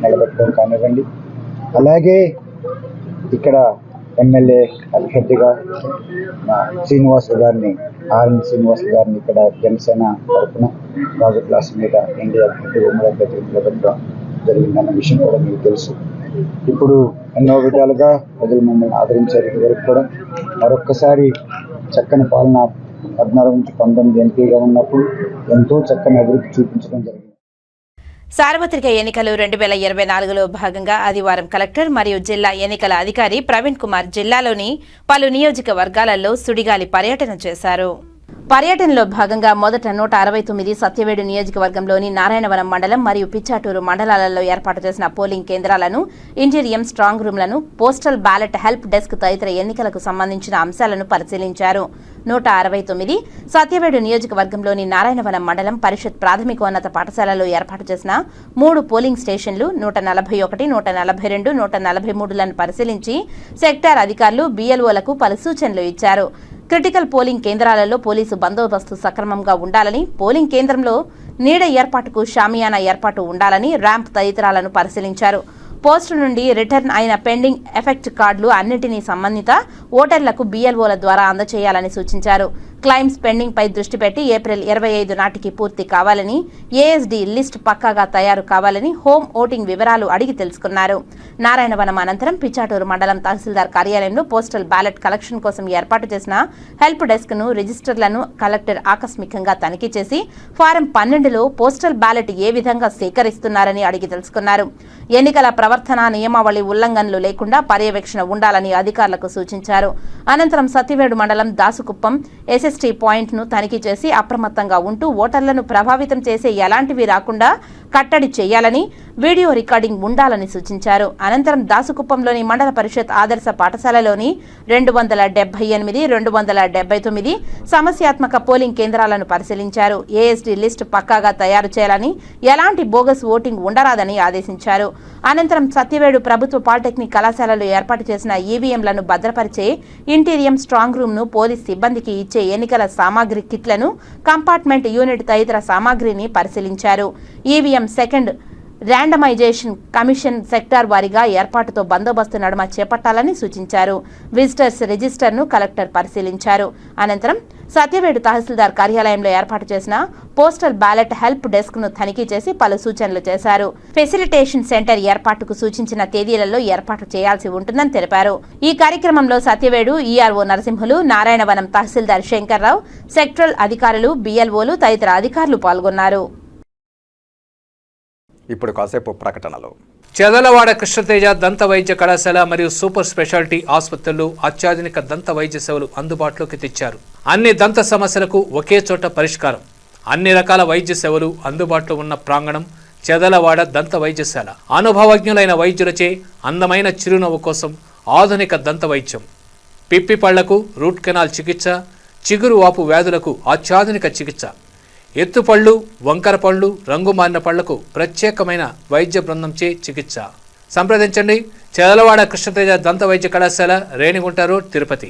నిలబెట్టడం కానివ్వండి, అలాగే ఇక్కడ ఎమ్మెల్యే అభ్యర్థిగా శ్రీనివాసులు గారిని, ఆర్ఎన్ శ్రీనివాసులు గారిని ఇక్కడ జనసేన తరఫున రాజు క్లాస్ మీద ఎన్డీఏ అభ్యర్థి ఉమ్మడి అభ్యర్థి నిలబెట్టడం జరిగిందన్న విషయం కూడా మీకు తెలుసు. ఇప్పుడు ఎన్నో విధాలుగా ప్రజలు మమ్మల్ని ఆదరించారు. ఇదివరకు కూడా మరొక్కసారి చక్కని పాలన 14 నుంచి 19 ఎంపీగా ఉన్నప్పుడు ఎంతో చక్కని అభివృద్ధి చూపించడం జరిగింది. సార్వత్రిక ఎన్నికలు 2024లో భాగంగా ఆదివారం కలెక్టర్ మరియు జిల్లా ఎన్నికల అధికారి ప్రవీణ్ కుమార్ జిల్లాలోని పలు నియోజకవర్గాలలో సుడిగాలి పర్యటన చేశారు. పర్యటనలో భాగంగా మొదట 169 సత్యవేడు నియోజకవర్గంలోని నారాయణవనం మండలం మరియు పిచ్చాటూరు మండలాలలో ఏర్పాటు చేసిన పోలింగ్ కేంద్రాలను, ఇంటీరియం స్ట్రాంగ్ రూమ్లను, పోస్టల్ బ్యాలెట్ హెల్ప్ డెస్క్ తదితర ఎన్నికలకు సంబంధించిన అంశాలను పరిశీలించారు. 169 సత్యవేడు నియోజకవర్గంలోని నారాయణవనం మండలం పరిషత్ ప్రాథమికోన్నత పాఠశాలలో ఏర్పాటు చేసిన 3 పోలింగ్ స్టేషన్లు 141, 142, 143లను పరిశీలించి సెక్టార్ అధికారులు, BLOలకు పలు సూచనలు ఇచ్చారు. క్రిటికల్ పోలింగ్ కేంద్రాలలో పోలీసు బందోబస్తు సక్రమంగా ఉండాలని, పోలింగ్ కేంద్రంలో నీడ ఏర్పాటుకు షామియానా ఏర్పాటు ఉండాలని, ర్యాంప్ తదితరాలను పరిశీలించారు. పోస్టు నుండి రిటర్న్ అయిన పెండింగ్ ఎఫెక్ట్ కార్డులు అన్నింటినీ సంబంధిత ఓటర్లకు BLOల ద్వారా అందజేయాలని సూచించారు. క్లైమ్స్ పెండింగ్ పై దృష్టి పెట్టి ఏప్రిల్ 25 నాటికి పూర్తి కావాలని, ASD లిస్ట్ పక్కాగా తయారు కావాలని హోమ్ ఓటింగ్ వివరాలు అడిగి తెలుసుకున్నారు. నారాయణవనం అనంతరం పిచ్చాటూరు మండలం తహసీల్దార్ కార్యాలయంలో పోస్టల్ బ్యాలెట్ కలెక్షన్ కోసం ఏర్పాటు చేసిన హెల్ప్ డెస్క్ ను, రిజిస్టర్లను కలెక్టర్ ఆకస్మికంగా తనిఖీ చేసి ఫారం 12లో పోస్టల్ బ్యాలెట్ ఏ విధంగా సేకరిస్తున్నారని అడిగి తెలుసుకున్నారు. ఎన్నికల ప్రవర్తన నియమావళి ఉల్లంఘనలు లేకుండా పర్యవేక్షణ ఉండాలని అధికారులకు సూచించారు. అనంతరం సత్యవేడు మండలం దాసుకుప్పం SSC జీఎస్టీ పాయింట్ను తనిఖీ చేసి అప్రమత్తంగా ఉంటూ ఓటర్లను ప్రభావితం చేసే ఎలాంటివి రాకుండా కట్టడి చేయాలని, వీడియో రికార్డింగ్ ఉండాలని సూచించారు. అనంతరం దాసుకుప్పంలోని మండల పరిషత్ ఆదర్శ పాఠశాలలోని 278, 279 సమస్యాత్మక పోలింగ్ కేంద్రాలను పరిశీలించారు. ఏఎస్డీ లిస్టు పక్కాగా తయారు చేయాలని, ఎలాంటి బోగస్ ఓటింగ్ ఉండరాదని ఆదేశించారు. అనంతరం సత్యవేడు ప్రభుత్వ పాలిటెక్నిక్ కళాశాలలో ఏర్పాటు చేసిన ఈవీఎంలను భద్రపరిచే ఇంటీరియం స్ట్రాంగ్ రూమ్ ను పోలీస్ సిబ్బందికి ఇచ్చే ఎన్నికల సామాగ్రి కిట్లను, కంపార్ట్మెంట్ యూనిట్ తదితర సామాగ్రిని పరిశీలించారు. EVM second randomisation commission sector వారీగా ఏర్పాటుతో బందోబస్తు నడుమ చేపట్టాలని సూచించారు. విజిటర్స్ రిజిస్టర్ను కలెక్టర్ పరిశీలించారు. అనంతరం సత్యవేడు తహసీల్దార్ కార్యాలయంలో ఏర్పాటు చేసిన పోస్టల్ బ్యాలెట్ హెల్ప్ డెస్క్ ను తనిఖీ చేసి పలు సూచనలు చేశారు. ఫెసిలిటేషన్ సెంటర్ ఏర్పాటుకు సూచించిన తేదీలలో ఏర్పాటు చేయాల్సి ఉంటుందని తెలిపారు. ఈ కార్యక్రమంలో సత్యవేడు ఈఆర్ఓ నరసింహులు, నారాయణవనం తహసీల్దార్ శంకర్రావు, సెక్టరల్ అధికారులు, బిఎల్ఓలు తదితర అధికారులు పాల్గొన్నారు. ఇప్పుడు కాసేపు ప్రకటనలు. చెదలవాడ కృష్ణతేజ దంత వైద్య కళాశాల మరియు సూపర్ స్పెషాలిటీ ఆసుపత్రుల్లో అత్యాధునిక దంత వైద్య సేవలు అందుబాటులోకి తెచ్చారు. అన్ని దంత సమస్యలకు ఒకే చోట పరిష్కారం. అన్ని రకాల వైద్య సేవలు అందుబాటులో ఉన్న ప్రాంగణం చెదలవాడ దంత వైద్యశాల. అనుభవజ్ఞులైన వైద్యులచే అందమైన చిరునవ్వు కోసం ఆధునిక దంత వైద్యం, పిప్పి పళ్లకు రూట్ కెనాల్ చికిత్స, చిగురు వాపు వ్యాధులకు అత్యాధునిక చికిత్స, ఎత్తుపళ్ళు, వంకర పళ్ళు, రంగు మారిన పళ్లకు ప్రత్యేకమైన వైద్య బృందంచే చికిత్స. సంప్రదించండి. చెదలవాడ కృష్ణతేజ దంత వైద్య కళాశాల, రేణిగుంట రోడ్, తిరుపతి.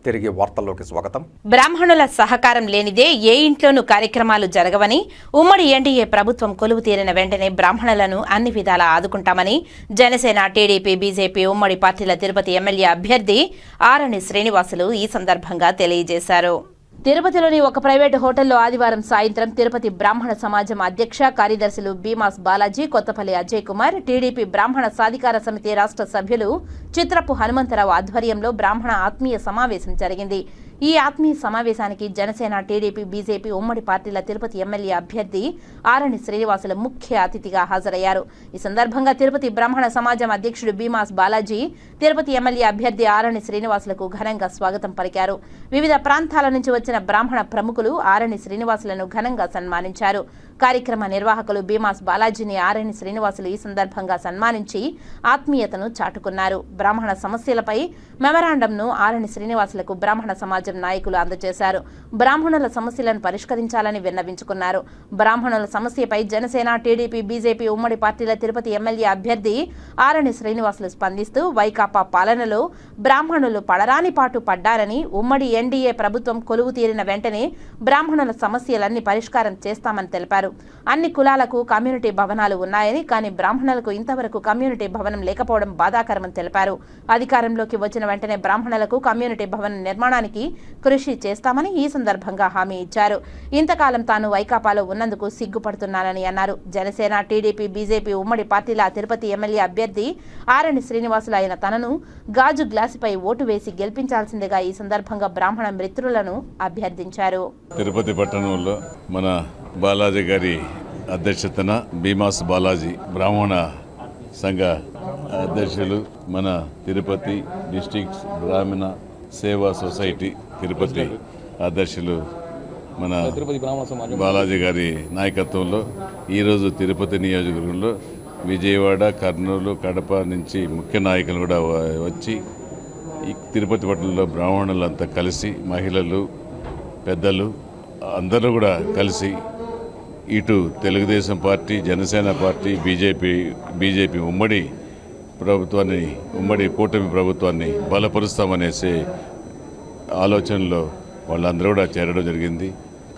తిరిగి వార్తల్లోకి స్వాగతం. బ్రాహ్మణుల సహకారం లేనిదే ఏ ఇంట్లోనూ కార్యక్రమాలు జరగవని, ఉమ్మడి ఎన్డీఏ ప్రభుత్వం కొలువు తీరిన వెంటనే బ్రాహ్మణులను అన్ని విధాలా ఆదుకుంటామని జనసేన, టీడీపీ, బీజేపీ ఉమ్మడి పార్టీల తిరుపతి ఎమ్మెల్యే అభ్యర్థి ఆరణి శ్రీనివాసులు ఈ సందర్భంగా తెలియజేశారు. తిరుపతిలోని ఒక ప్రైవేటు హోటల్లో ఆదివారం సాయంత్రం తిరుపతి బ్రాహ్మణ సమాజం అధ్యక్ష కార్యదర్శులు బీమాస్ బాలాజీ, కొత్తపల్లి అజయ్ కుమార్, టీడీపీ బ్రాహ్మణ సాధికార సమితి రాష్ట్ర సభ్యులు చిత్రపు హనుమంతరావు ఆధ్వర్యంలో బ్రాహ్మణ ఆత్మీయ సమావేశం జరిగింది. ఈ ఆత్మీయ సమావేశానికి జనసేన, టీడీపీ, బీజేపీ ఉమ్మడి పార్టీల తిరుపతి ఎమ్మెల్యే అభ్యర్థి ఆరణి శ్రీనివాసులు ముఖ్య అతిథిగా హాజరయ్యారు. ఈ సందర్భంగా తిరుపతి బ్రాహ్మణ సమాజం అధ్యక్షుడు బీమాస్ బాలాజీ తిరుపతి ఎమ్మెల్యే అభ్యర్థి ఆరణి శ్రీనివాసులకు ఘనంగా స్వాగతం పలికారు. వివిధ ప్రాంతాల నుంచి వచ్చిన బ్రాహ్మణ ప్రముఖులు ఆరణి శ్రీనివాసులను ఘనంగా సన్మానించారు. కార్యక్రమ నిర్వాహకులు బీమాస్ బాలాజీని ఆరణి శ్రీనివాసులు ఈ సందర్భంగా సన్మానించి ఆత్మీయతను చాటుకున్నారు. బ్రాహ్మణ సమస్యలపై మెమరాండంను ఆరణి శ్రీనివాసులకు బ్రాహ్మణ సమాజం నాయకులు అందజేశారు. బ్రాహ్మణుల సమస్యలను పరిష్కరించాలని విన్నవించుకున్నారు. బ్రాహ్మణుల సమస్యపై జనసేన, టీడీపీ, బీజేపీ ఉమ్మడి పార్టీల తిరుపతి ఎమ్మెల్యే అభ్యర్థి ఆరణి శ్రీనివాసులు స్పందిస్తూ వైకాపా పాలనలో బ్రాహ్మణులు పడరాని పాటు పడ్డారని, ఉమ్మడి ఎన్డీఏ ప్రభుత్వం కొలువు తీరిన వెంటనే బ్రాహ్మణుల సమస్యలన్నీ పరిష్కారం చేస్తామని తెలిపారు. అన్ని కులాలకు కమ్యూనిటీ భవనాలు ఉన్నాయని, కానీ బ్రాహ్మణులకు ఇంతవరకు కమ్యూనిటీ భవనం లేకపోవడం బాధాకరమని తెలిపారు. అధికారంలోకి వచ్చిన వెంటనే బ్రాహ్మణులకు కమ్యూనిటీ భవనం నిర్మాణానికి కృషి చేస్తామని ఈ సందర్భంగా హామీ ఇచ్చారు. ఇంతకాలం తాను వైకాపాలో ఉన్నందుకు సిగ్గుపడుతున్నానని అన్నారు. జనసేన, టీడీపీ, బీజేపీ ఉమ్మడి పార్టీల తిరుపతి ఎమ్మెల్యే అభ్యర్థి ఆరణి శ్రీనివాసులు అయిన తనను గాజు గ్లాసుపై ఓటు వేసి గెలిపించాల్సిందిగా ఈ సందర్భంగా బ్రాహ్మణ మిత్రులను అభ్యర్థించారు. తిరుపతి పట్టణంలో మన బాలాజీ గారి అధ్యక్షతన బీమాస్ బాలాజీ బ్రాహ్మణ సంఘ అధ్యక్షులు, మన తిరుపతి డిస్ట్రిక్ట్ బ్రాహ్మణ సేవా సొసైటీ తిరుపతి అధ్యక్షులు మన బాలాజీ గారి నాయకత్వంలో ఈరోజు తిరుపతి నియోజకవర్గంలో విజయవాడ, కర్నూలు, కడప నుంచి ముఖ్య నాయకులు కూడా వచ్చి ఈ తిరుపతి పట్టణంలో బ్రాహ్మణులంతా కలిసి, మహిళలు, పెద్దలు అందరూ కూడా కలిసి ఇటు Telugu Desam party, Janasena party, BJP ఉమ్మడి ప్రభుత్వాన్ని, ఉమ్మడి కూటమి ప్రభుత్వాన్ని బలపరుస్తామనేసి ఆలోచనలో వాళ్ళందరూ కూడా చేరడం జరిగింది.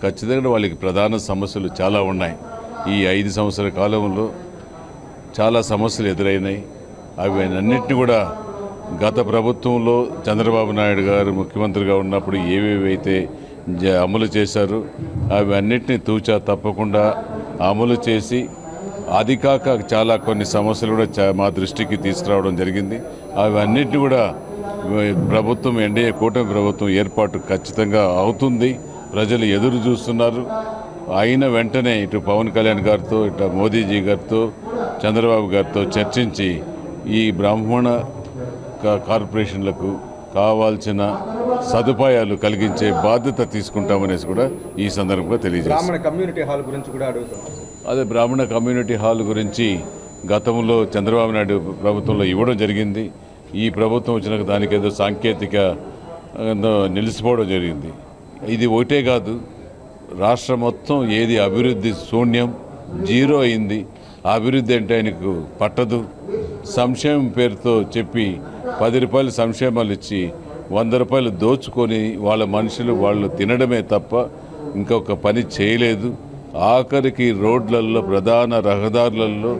ఖచ్చితంగా వాళ్ళకి ప్రధాన సమస్యలు చాలా ఉన్నాయి. ఈ 5 సంవత్సరాల కాలంలో చాలా సమస్యలు ఎదురైనాయి. అవి అన్నింటినీ కూడా గత ప్రభుత్వంలో చంద్రబాబు నాయుడు గారు ముఖ్యమంత్రిగా ఉన్నప్పుడు ఏవేవైతే అమలు చేశారో అవి అన్నింటినీ తూచా తప్పకుండా అమలు చేసి, అది కాక చాలా కొన్ని సమస్యలు కూడా మా దృష్టికి తీసుకురావడం జరిగింది. అవి అన్నింటినీ కూడా ప్రభుత్వం, ఎన్డీఏ కూటమి ప్రభుత్వం ఏర్పాటు ఖచ్చితంగా అవుతుంది. ప్రజలు ఎదురు చూస్తున్నారు. అయిన వెంటనే ఇటు పవన్ కళ్యాణ్ గారితో, ఇటు మోదీజీ గారితో, చంద్రబాబు గారితో చర్చించి ఈ బ్రాహ్మణ కార్పొరేషన్లకు కావాల్సిన సదుపాయాలు కలిగించే బాధ్యత తీసుకుంటామనేసి కూడా ఈ సందర్భంగా తెలియజేస్తాం. బ్రాహ్మణ కమ్యూనిటీ హాల్ గురించి కూడా అడుగుతున్నాం. అదే బ్రాహ్మణ కమ్యూనిటీ హాల్ గురించి గతంలో చంద్రబాబు నాయుడు ప్రభుత్వంలో ఇవ్వడం జరిగింది. ఈ ప్రభుత్వం వచ్చిన దానికి ఏదో సాంకేతిక నిలిచిపోవడం జరిగింది. ఇది ఒకటే కాదు, రాష్ట్రం మొత్తం ఏది అభివృద్ధి శూన్యం, జీరో అయింది. అభివృద్ధి అంటే ఆయనకు పట్టదు. సంక్షేమం పేరుతో చెప్పి 10 రూపాయలు సంక్షేమాలు ఇచ్చి 100 రూపాయలు దోచుకొని వాళ్ళ మనుషులు వాళ్ళు తినడమే తప్ప ఇంకొక పని చేయలేదు. ఆఖరికి రోడ్లలో, ప్రధాన రహదారులలో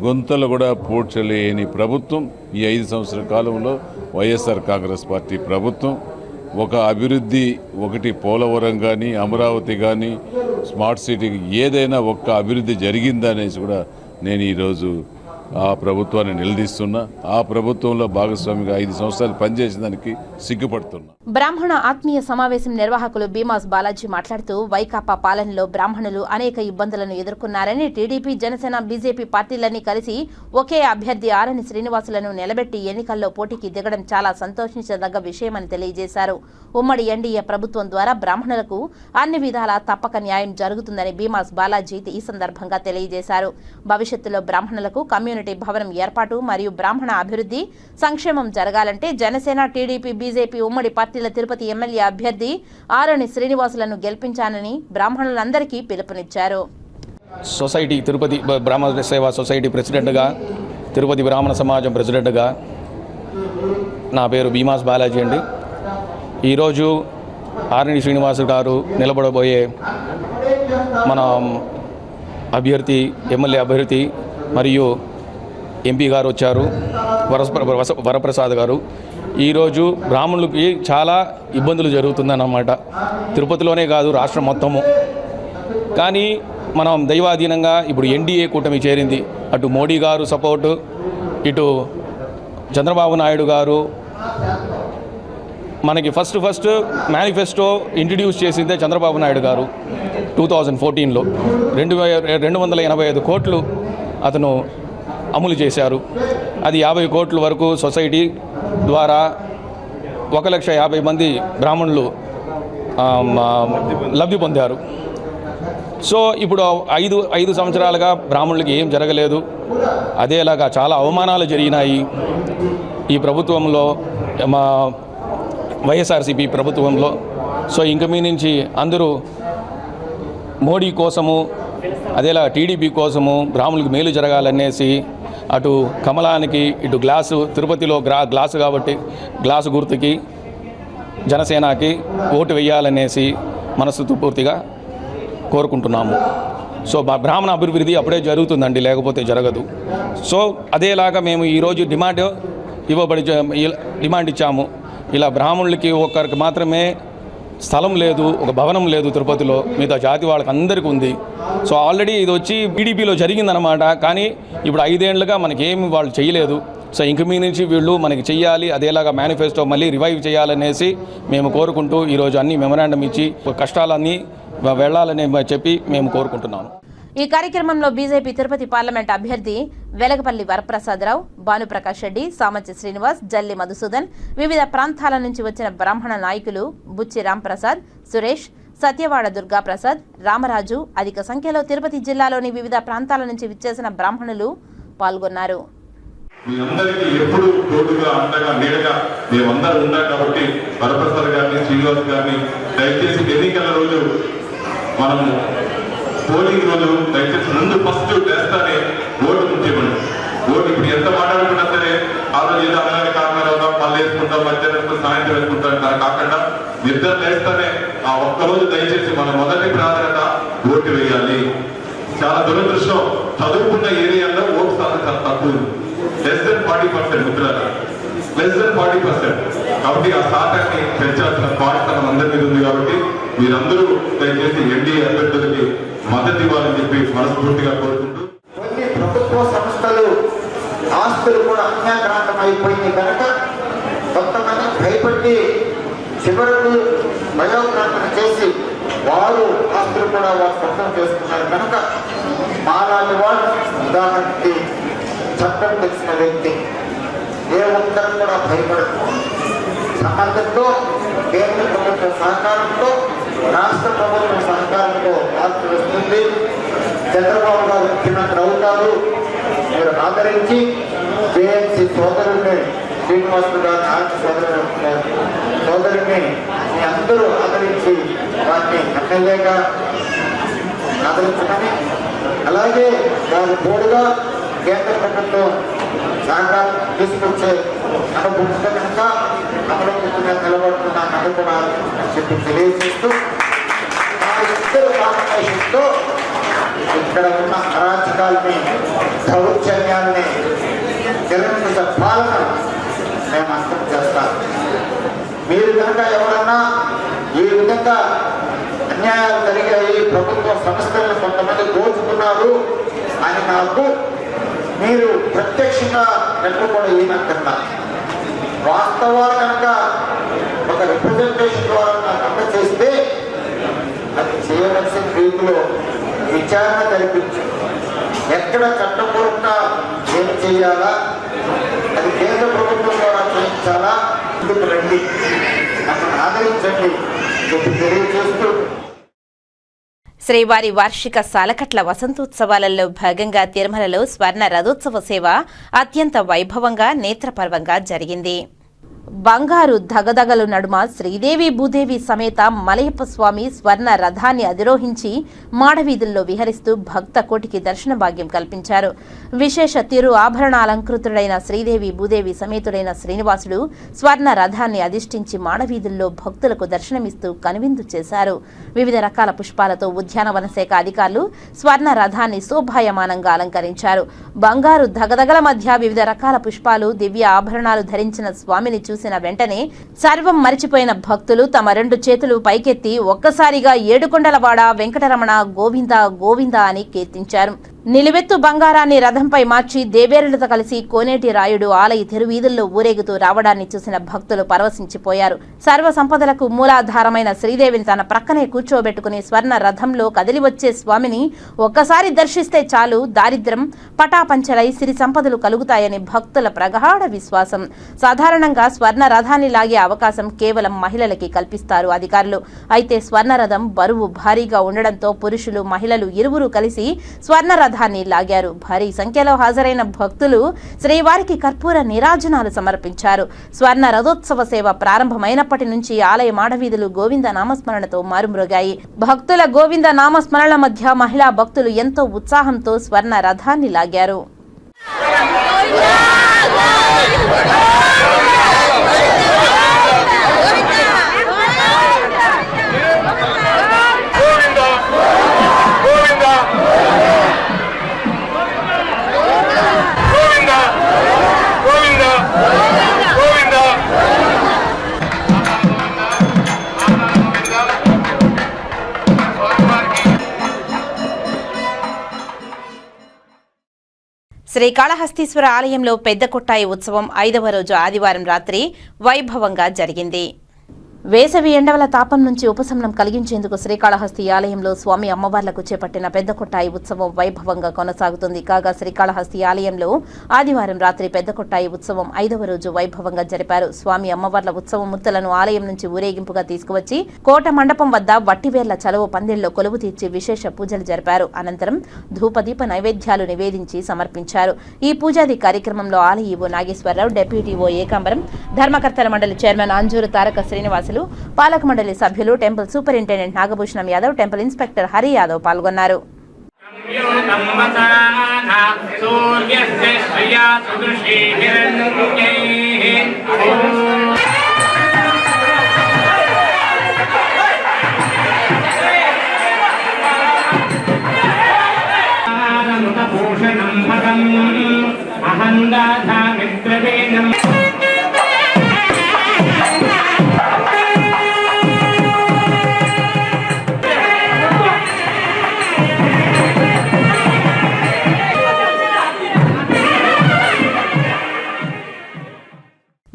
గుంతలు కూడా పూడ్చలేని ప్రభుత్వం ఈ 5 సంవత్సరాల కాలంలో వైఎస్ఆర్ కాంగ్రెస్ పార్టీ ప్రభుత్వం. ఒక అభివృద్ధి, ఒకటి పోలవరం కానీ, అమరావతి కానీ, స్మార్ట్ సిటీ ఏదైనా ఒక్క అభివృద్ధి జరిగిందనేసి కూడా నేను ఈరోజు ఆ ప్రభుత్వాన్ని నిలదీస్తున్నా. ఆ ప్రభుత్వంలో భాగస్వామిగా 5 సంవత్సరాలు పనిచేసిన దానికి సిగ్గుపడుతున్నా. బ్రాహ్మణ ఆత్మీయ సమావేశం నిర్వాహకులు భీమాస్ బాలాజీ మాట్లాడుతూ వైకాపా పాలనలో బ్రాహ్మణులు అనేక ఇబ్బందులను ఎదుర్కొన్నారని, టీడీపీ, జనసేన, బీజేపీ పార్టీలన్నీ కలిసి ఒకే అభ్యర్థి ఆరణి శ్రీనివాసులను నిలబెట్టి ఎన్నికల్లో పోటీకి దిగడం చాలా సంతోషించదగ్గ విషయమని తెలియజేశారు. ఉమ్మడి ఎన్డీఏ ప్రభుత్వం ద్వారా బ్రాహ్మణులకు అన్ని విధాలా తప్పక న్యాయం జరుగుతుందని భీమాస్ బాలాజీ ఈ సందర్భంగా తెలియజేశారు. భవిష్యత్తులో బ్రాహ్మణులకు కమ్యూనిటీ భవనం ఏర్పాటు మరియు బ్రాహ్మణ అభివృద్ధి సంక్షేమం జరగాలంటే జనసేన, టీడీపీ, బీజేపీ ఉమ్మడి పార్టీల తిరుపతి ఎమ్మెల్యే అభ్యర్థి ఆరణి శ్రీనివాసులను గెలిపించానని బ్రాహ్మణులందరికీ పిలుపునిచ్చారు. సొసైటీ తిరుపతి బ్రాహ్మణ సేవా సొసైటీ ప్రెసిడెంట్గా, తిరుపతి బ్రాహ్మణ సమాజం ప్రెసిడెంట్గా నా పేరు భీమాస్ బాలాజీ అండి. ఈరోజు ఆరణి శ్రీనివాసు గారు నిలబడబోయే మన అభ్యర్థి, ఎమ్మెల్యే అభ్యర్థి మరియు ఎంపీ గారు వచ్చారు, వరప్రసాద్ గారు. ఈరోజు బ్రాహ్మణులకి చాలా ఇబ్బందులు జరుగుతుందన్నమాట. తిరుపతిలోనే కాదు, రాష్ట్రం మొత్తము. కానీ మనం దైవాధీనంగా ఇప్పుడు ఎన్డీఏ కూటమి చేరింది. అటు మోడీ గారు సపోర్టు, ఇటు చంద్రబాబు నాయుడు గారు మనకి ఫస్ట్ మేనిఫెస్టో ఇంట్రడ్యూస్ చేసిందే చంద్రబాబు నాయుడు గారు 2014లో 285 కోట్లు అతను అమలు చేశారు. అది 50 కోట్ల వరకు సొసైటీ ద్వారా 1,50,000 మంది బ్రాహ్మణులు లబ్ధి పొందారు. సో ఇప్పుడు 5 సంవత్సరాలుగా బ్రాహ్మణులకి ఏం జరగలేదు. అదేలాగా చాలా అవమానాలు జరిగినాయి ఈ ప్రభుత్వంలో, మా వైఎస్ఆర్సీపీ ప్రభుత్వంలో. సో ఇంక మీ నుంచి అందరూ మోడీ కోసము, అదేలా టీడీపీ కోసము బ్రాహ్మణులకు మేలు జరగాలనేసి అటు కమలానికి, ఇటు గ్లాసు, తిరుపతిలో గ్లాసు కాబట్టి గ్లాసు గుర్తుకి, జనసేనకి ఓటు వేయాలనేసి మనస్ఫూర్తిగా కోరుకుంటున్నాము. సో బ్రాహ్మణ అభివృద్ధి అప్పుడే జరుగుతుందండి, లేకపోతే జరగదు. సో అదేలాగా మేము ఈరోజు డిమాండ్ ఇచ్చాము. ఇలా బ్రాహ్మణులకి ఒకరికి మాత్రమే స్థలం లేదు, ఒక భవనం లేదు తిరుపతిలో, మిగతా జాతి వాళ్ళకి అందరికీ ఉంది. సో ఆల్రెడీ ఇది వచ్చి టీడీపీలో జరిగిందనమాట. కానీ ఇప్పుడు 5 ఏళ్ళుగా మనకేమి వాళ్ళు చేయలేదు. సో ఇంక మీ నుంచి వీళ్ళు మనకి చెయ్యాలి, అదేలాగా మేనిఫెస్టో మళ్ళీ రివైవ్ చేయాలనేసి మేము కోరుకుంటూ ఈరోజు అన్ని మెమరాండం ఇచ్చి కష్టాలన్నీ వెళ్ళాలని చెప్పి మేము కోరుకుంటున్నాము. ఈ కార్యక్రమంలో బీజేపీ తిరుపతి పార్లమెంట్ అభ్యర్థి వెలగపల్లి వరప్రసాదరావు, భానుప్రకాష్ రెడ్డి, సామంచి శ్రీనివాస్, జల్లి మధుసూదన్, వివిధ ప్రాంతాల నుంచి వచ్చిన బ్రాహ్మణ నాయకులు బుచ్చి రాంప్రసాద్, సురేష్, సత్యవాడ దుర్గాప్రసాద్, రామరాజు, అధిక సంఖ్యలో తిరుపతి జిల్లాలోని వివిధ ప్రాంతాల నుంచి విచ్చేసిన బ్రాహ్మణులు పాల్గొన్నారు. మీ అందరికీ ఎప్పుడు తోడుగా, అండగా, నీడగా మేమందరం ఉన్నాం కాబట్టి వరప్రసాద్ గారిని, శ్రీనివాస్ గారిని దయచేసి ఎన్నికల రోజు మనము పోలింగ్ రోజు దయచేసి ముందు ఫస్ట్ వేస్తానే ఓటు ముంచేయండి. ఓటు ఇప్పుడు ఎంత మాట్లాడుకున్నా సరే ఆ రోజు ఏదో అన్నగారి కారణాలు అవుతాం, మళ్ళీ వేసుకుంటాం, మధ్యాహ్నం వేసుకుంటాం, సాయంత్రం వేసుకుంటాం కాకుండా నిద్ర వేస్తానే ఆ ఒక్కరోజు దయచేసి మన మొదటి ప్రాధాన్యత ఓటు వేయాలి. చాలా దురదృష్టం, చదువుకున్న ఏరియాలో ఓటు శాతం చాలా తక్కువ, less than 40%, less than 40%. కాబట్టి ఆ శాతాన్ని పెంచాల్సిన బాధ్యత అందరి మీద ఉంది. కాబట్టి మీరందరూ దయచేసి ఎన్డీఏ అభ్యర్థులకి మద్దతు ఇవ్వాలని చెప్పి మనస్ఫూర్తిగా కోరుకుంటూ, కొన్ని ప్రభుత్వ సంస్థలు ఆస్తులు కూడా అన్యాక్రాంతం అయిపోయింది కనుక కొంతమంది భయపడి చివరకు భయోక్రాంతం చేసి వారు ఆస్తులు కూడా వారు సొంతం చేసుకున్నారు కనుక మాలాంటి వాళ్ళు ఉదాహరణకి చట్టం తెలిసిన వ్యక్తి ఏ ఒక్కరు కూడా భయపడదు. సమాజంలో కేంద్ర ప్రభుత్వ సహకారంతో రాష్ట్ర ప్రభుత్వ సహకారంతో మార్పు వస్తుంది. చంద్రబాబు గారు ముఖ్యమంత్రి అవుతారు. మీరు ఆదరించి జేఎంసీ సోదరుల్ని శ్రీనివాసులు గారు సోదరుని మీ అందరూ ఆదరించి వారిని ఎమ్మెల్యేగా ఆదరించమని, అలాగే దాని తోడుగా కేంద్ర ప్రభుత్వం సహకారం తీసుకొచ్చే అనుభూతిగా అమలుగా నిలబడుతున్నానని కూడా చెప్పి తెలియజేస్తూ మా ఇద్దరు కాంబినేషన్తో ఇక్కడ ఉన్న అరాచకాలని దౌర్జన్యాన్ని నిరంకుశ పాలన మేము అర్థం చేస్తాం. మీరు కనుక ఎవరన్నా ఈ విధంగా అన్యాయాలు జరిగాయి, ప్రభుత్వ సంస్థలను కొంతమంది దోచుకున్నారు అని నాకు మీరు ప్రత్యక్షంగా నెట్టుకొని ఈయనక్కన్నా వాస్తవాలు కనుక ఒక రిప్రజెంటేషన్ ద్వారా నాకు అందజేస్తే అది చేయవలసిన రీతిలో విచారణ జరిపించి ఎక్కడ చట్టపూర్వకంగా ఏం చేయాలా, అది కేంద్ర ప్రభుత్వం ద్వారా చేయించాలా, ఇందుకు రండి, నన్ను ఆదరించండి చెప్పి తెలియజేస్తూ శ్రీవారి వార్షిక సాలకట్ల వసంతోత్సవాలలో భాగంగా తిరుమలలో స్వర్ణ రథోత్సవ సేవ అత్యంత వైభవంగా నేత్రపర్వంగా జరిగింది. బంగారు ధగధగలు నడుమ శ్రీదేవి భూదేవి సమేత మలయప్ప స్వామి స్వర్ణ రథాన్ని అధిరోహించి మాడవీధుల్లో విహరిస్తూ భక్త కోటికి దర్శన భాగ్యం కల్పించారు. విశేష తిరు ఆభరణాలంకృతుడైన శ్రీదేవి భూదేవి సమేతుడైన శ్రీనివాసుడు స్వర్ణ రథాన్ని అధిష్ఠించి మాడవీధుల్లో భక్తులకు దర్శనమిస్తూ కనువిందు చేశారు. వివిధ రకాల పుష్పాలతో ఉద్యానవన శాఖ అధికారులు స్వర్ణ రథాన్ని శోభాయమానంగా అలంకరించారు. బంగారు ధగధగల మధ్య వివిధ రకాల పుష్పాలు, దివ్య ఆభరణాలు ధరించిన స్వామిని చూసిన వెంటనే సర్వం మరిచిపోయిన భక్తులు తమ రెండు చేతులు పైకెత్తి ఒక్కసారిగా ఏడుకొండలవాడ వెంకటరమణ గోవింద గోవింద అని కీర్తించారు. నిలువెత్తు బంగారాన్ని రథంపై మార్చి దేవేరులతో కలిసి కోనేటి రాయుడు ఆలయ తెరువీధుల్లో ఊరేగుతూ రావడాన్ని చూసిన భక్తులు పరవశించిపోయారు. సర్వ సంపదలకు మూలాధారమైన శ్రీదేవిని తన ప్రక్కనే కూర్చోబెట్టుకుని స్వర్ణ రథంలో కదిలి వచ్చే స్వామిని ఒక్కసారి దర్శిస్తే చాలు దారిద్ర్యం పటాపంచలై సిరి సంపదలు కలుగుతాయని భక్తుల ప్రగాఢ విశ్వాసం. సాధారణంగా స్వర్ణ రథాన్ని లాగే అవకాశం కేవలం మహిళలకి కల్పిస్తారు అధికారులు. అయితే స్వర్ణ రథం బరువు భారీగా ఉండడంతో పురుషులు మహిళలు ఇరువురు కలిసి స్వర్ణ రథాన్ని లాగారు. భారీ సంఖ్యలో హాజరైన భక్తులు శ్రీవారికి కర్పూర నీరాజనాలు సమర్పించారు. స్వర్ణ రథోత్సవ సేవ ప్రారంభమైనప్పటి నుంచి ఆలయ మాడవీధులు గోవింద నామస్మరణతో మారుమ్రోగాయి. భక్తుల గోవింద నామస్మరణల మధ్య మహిళా భక్తులు ఎంతో ఉత్సాహంతో స్వర్ణ రథాన్ని లాగారు. శ్రీకాళహస్తీశ్వర ఆలయంలో పెద్ద కొట్టాయి ఉత్సవం 5వ రోజు ఆదివారం రాత్రి వైభవంగా జరిగింది. వేసవి ఎండవల తాపం నుంచి ఉపశమనం కలిగించేందుకు శ్రీకాళహస్తి ఆలయంలో స్వామి అమ్మవార్లకు చేపట్టిన పెద్ద కొట్టాయి ఉత్సవం వైభవంగా కొనసాగుతుంది. కాగా శ్రీకాళహస్తి ఆలయంలో ఆదివారం రాత్రి పెద్ద కొట్టాయి ఉత్సవం 5వ రోజు వైభవంగా జరిపారు. స్వామి అమ్మవార్ల ఉత్సవమూర్తులను ఆలయం నుంచి ఊరేగింపుగా తీసుకువచ్చి కోట మండపం వద్ద వట్టివేర్ల చలువ పందిళ్లో కొలువు తీర్చి విశేష పూజలు జరిపారు. అనంతరం ధూపదీప నైవేద్యాలు నివేదించి సమర్పించారు. ఈ పూజాది కార్యక్రమంలో ఆలయ ఈవో నాగేశ్వరరావు, డిప్యూటీ ఓ ఏకాంబరం, ధర్మకర్తల మండలి చైర్మన్ అంజూరు తారక శ్రీనివాసులు, పాలక మండలి సభ్యులు, temple superintendent Nagabhushanam Yadav, temple inspector Hari Yadav పాల్గొన్నారు.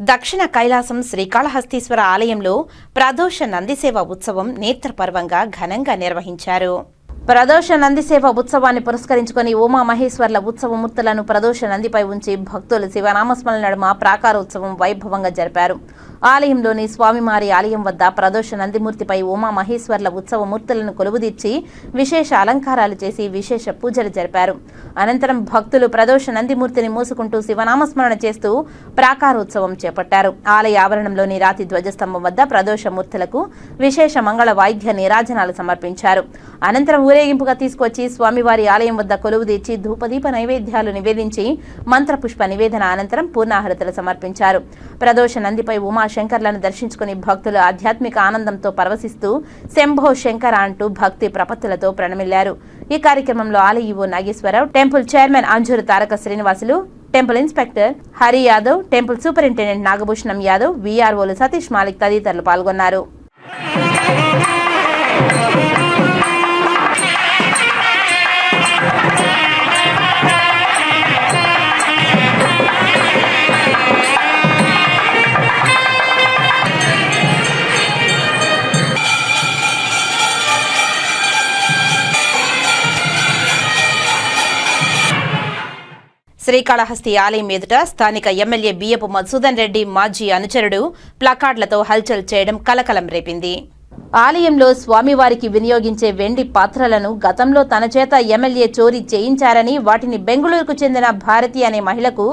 దక్షిణ కైలాసం శ్రీకాళహస్తీశ్వర ఆలయంలో ప్రదోష నందిసేవ ఉత్సవం నేత్రపర్వంగా ఘనంగా నిర్వహించారు. ప్రదోష నంది సేవ ఉత్సవాన్ని పురస్కరించుకుని ఉమామహేశ్వర్ల ఉత్సవమూర్తులను ప్రదోష నందిపై ఉంచి భక్తులు శివనామస్మరణ నడుమ ప్రాకారోత్సవం వైభవంగా జరిపారు. ఆలయంలోని స్వామివారి ఆలయం వద్ద ప్రదోష నందిమూర్తిపై ఉమామహేశ్వర్ల ఉత్సవమూర్తులను కొలువుదీర్చి విశేష అలంకారాలు చేసి విశేష పూజలు జరిపారు. అనంతరం భక్తులు ప్రదోష నందిమూర్తిని మూసుకుంటూ శివనామస్మరణ చేస్తూ ప్రాకారోత్సవం చేపట్టారు. ఆలయ ఆవరణంలోని రాతి ధ్వజస్తంభం వద్ద ప్రదోషమూర్తులకు విశేష మంగళ వాయిద్య నీరాజనాలు సమర్పించారు. అనంతరం ఊరేగింపుగా తీసుకొచ్చి స్వామివారి ఆలయం వద్ద కొలువుదీర్చి ధూపదీప నైవేద్యాలు నివేదించి మంత్రపుష్ప నివేదన అనంతరం పూర్ణాహుతులు సమర్పించారు. ప్రదోష నందిపై ఉమాశంకర్లను దర్శించుకుని భక్తులు ఆధ్యాత్మిక ఆనందంతో పరవశిస్తూ శంభో శంకర అంటూ భక్తి ప్రపత్తులతో ప్రణమిల్లారు. ఈ కార్యక్రమంలో ఆలయ EO Nageswararao, temple chairman Anjuru Taraka Srinivasulu, temple inspector Hari Yadav, temple superintendent Nagabhushanam Yadav, వీఆర్ఓలు సతీష్ మాలిక్ తదితరులు పాల్గొన్నారు. శ్రీకాళహస్తి ఆలయం ఎదుట స్థానిక ఎమ్మెల్యే బియ్యపు మధుసూదన్ రెడ్డి మాజీ అనుచరుడు ప్లకార్డులతో హల్చల్ చేయడం కలకలం రేపింది. ఆలయంలో స్వామివారికి వినియోగించే వెండి పాత్రలను గతంలో తన చేత ఎమ్మెల్యే చోరీ చేయించారని, వాటిని బెంగళూరుకు చెందిన భారతి అనే మహిళకు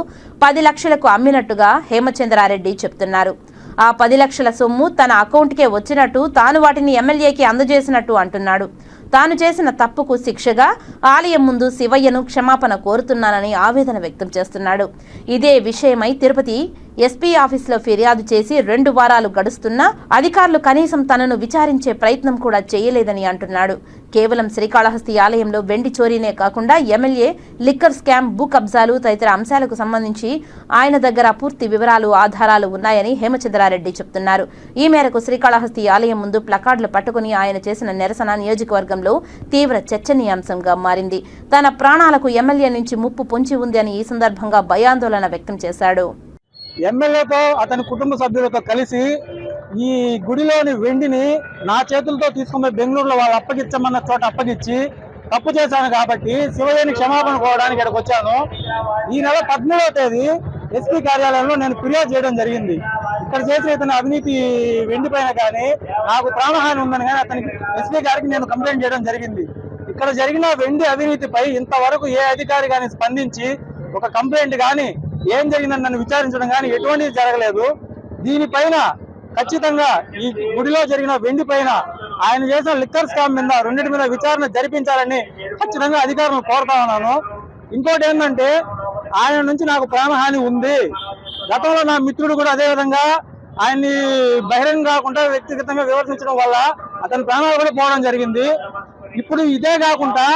10 లక్షలకు అమ్మినట్టుగా హేమచంద్రారెడ్డి చెప్తున్నారు. ఆ 10 లక్షల సొమ్ము తన అకౌంట్కే వచ్చినట్టు, తాను వాటిని ఎమ్మెల్యేకి అందజేసినట్టు అంటున్నాడు. తాను చేసిన తప్పుకు శిక్షగా ఆలయం ముందు శివయ్యను క్షమాపణ కోరుతున్నానని ఆవేదన వ్యక్తం చేస్తున్నాడు. ఇదే విషయమై తిరుపతి ఎస్పీ ఆఫీసులో ఫిర్యాదు చేసి 2 వారాలు గడుస్తున్నా అధికారులు కనీసం తనను విచారించే ప్రయత్నం కూడా చేయలేదని అంటున్నాడు. కేవలం శ్రీకాళహస్తి ఆలయంలో వెండి చోరీనే కాకుండా ఎమ్మెల్యే లిక్కర్ స్కామ్, భూ కబ్జాలు తదితర అంశాలకు సంబంధించి ఆయన దగ్గర పూర్తి వివరాలు, ఆధారాలు ఉన్నాయని హేమచంద్రారెడ్డి చెప్తున్నారు. ఈ మేరకు శ్రీకాళహస్తి ఆలయం ముందు ప్లకార్డులు పట్టుకుని ఆయన చేసిన నిరసన నియోజకవర్గంలో తీవ్ర చర్చనీయాంశంగా మారింది. తన ప్రాణాలకు ఎమ్మెల్యే నుంచి ముప్పు పొంచి ఉంది అని ఈ సందర్భంగా భయాందోళన వ్యక్తం చేశాడు. ఎమ్మెల్యేతో అతని కుటుంబ సభ్యులతో కలిసి ఈ గుడిలోని వెండిని నా చేతులతో తీసుకుని బెంగళూరులో వాళ్ళు అప్పగించమన్న చోట అప్పగించి తప్పు చేశాను కాబట్టి శివయ్యని క్షమాపణ కోవడానికి ఇక్కడికి వచ్చాను. ఈ నెల 13వ తేదీ ఎస్పీ కార్యాలయంలో నేను ఫిర్యాదు చేయడం జరిగింది. ఇక్కడ చేసిన ఇతని అవినీతి వెండి పైన కానీ నాకు ప్రాణహాని ఉందని కానీ అతనికి ఎస్పీ గారికి నేను కంప్లైంట్ చేయడం జరిగింది. ఇక్కడ జరిగిన వెండి అవినీతిపై ఇంతవరకు ఏ అధికారి కానీ స్పందించి ఒక కంప్లైంట్ కానీ ఏం జరిగిందని నన్ను విచారించడం కానీ ఎటువంటిది జరగలేదు. దీనిపైన ఖచ్చితంగా ఈ గుడిలో జరిగిన వెండి పైన ఆయన చేసిన లిక్కర్ స్కామ్ మీద 2 మీద విచారణ జరిపించాలని ఖచ్చితంగా అధికారులను కోరుతా ఉన్నాను. ఇంకోటి ఏంటంటే ఆయన నుంచి నాకు ప్రాణహాని ఉంది. గతంలో నా మిత్రుడు కూడా అదే విధంగా ఆయన్ని బహిరంగ కాకుండా వ్యక్తిగతంగా విమర్శించడం వల్ల అతని ప్రాణాలు కూడా పోవడం జరిగింది. ఇప్పుడు ఇదే కాకుండా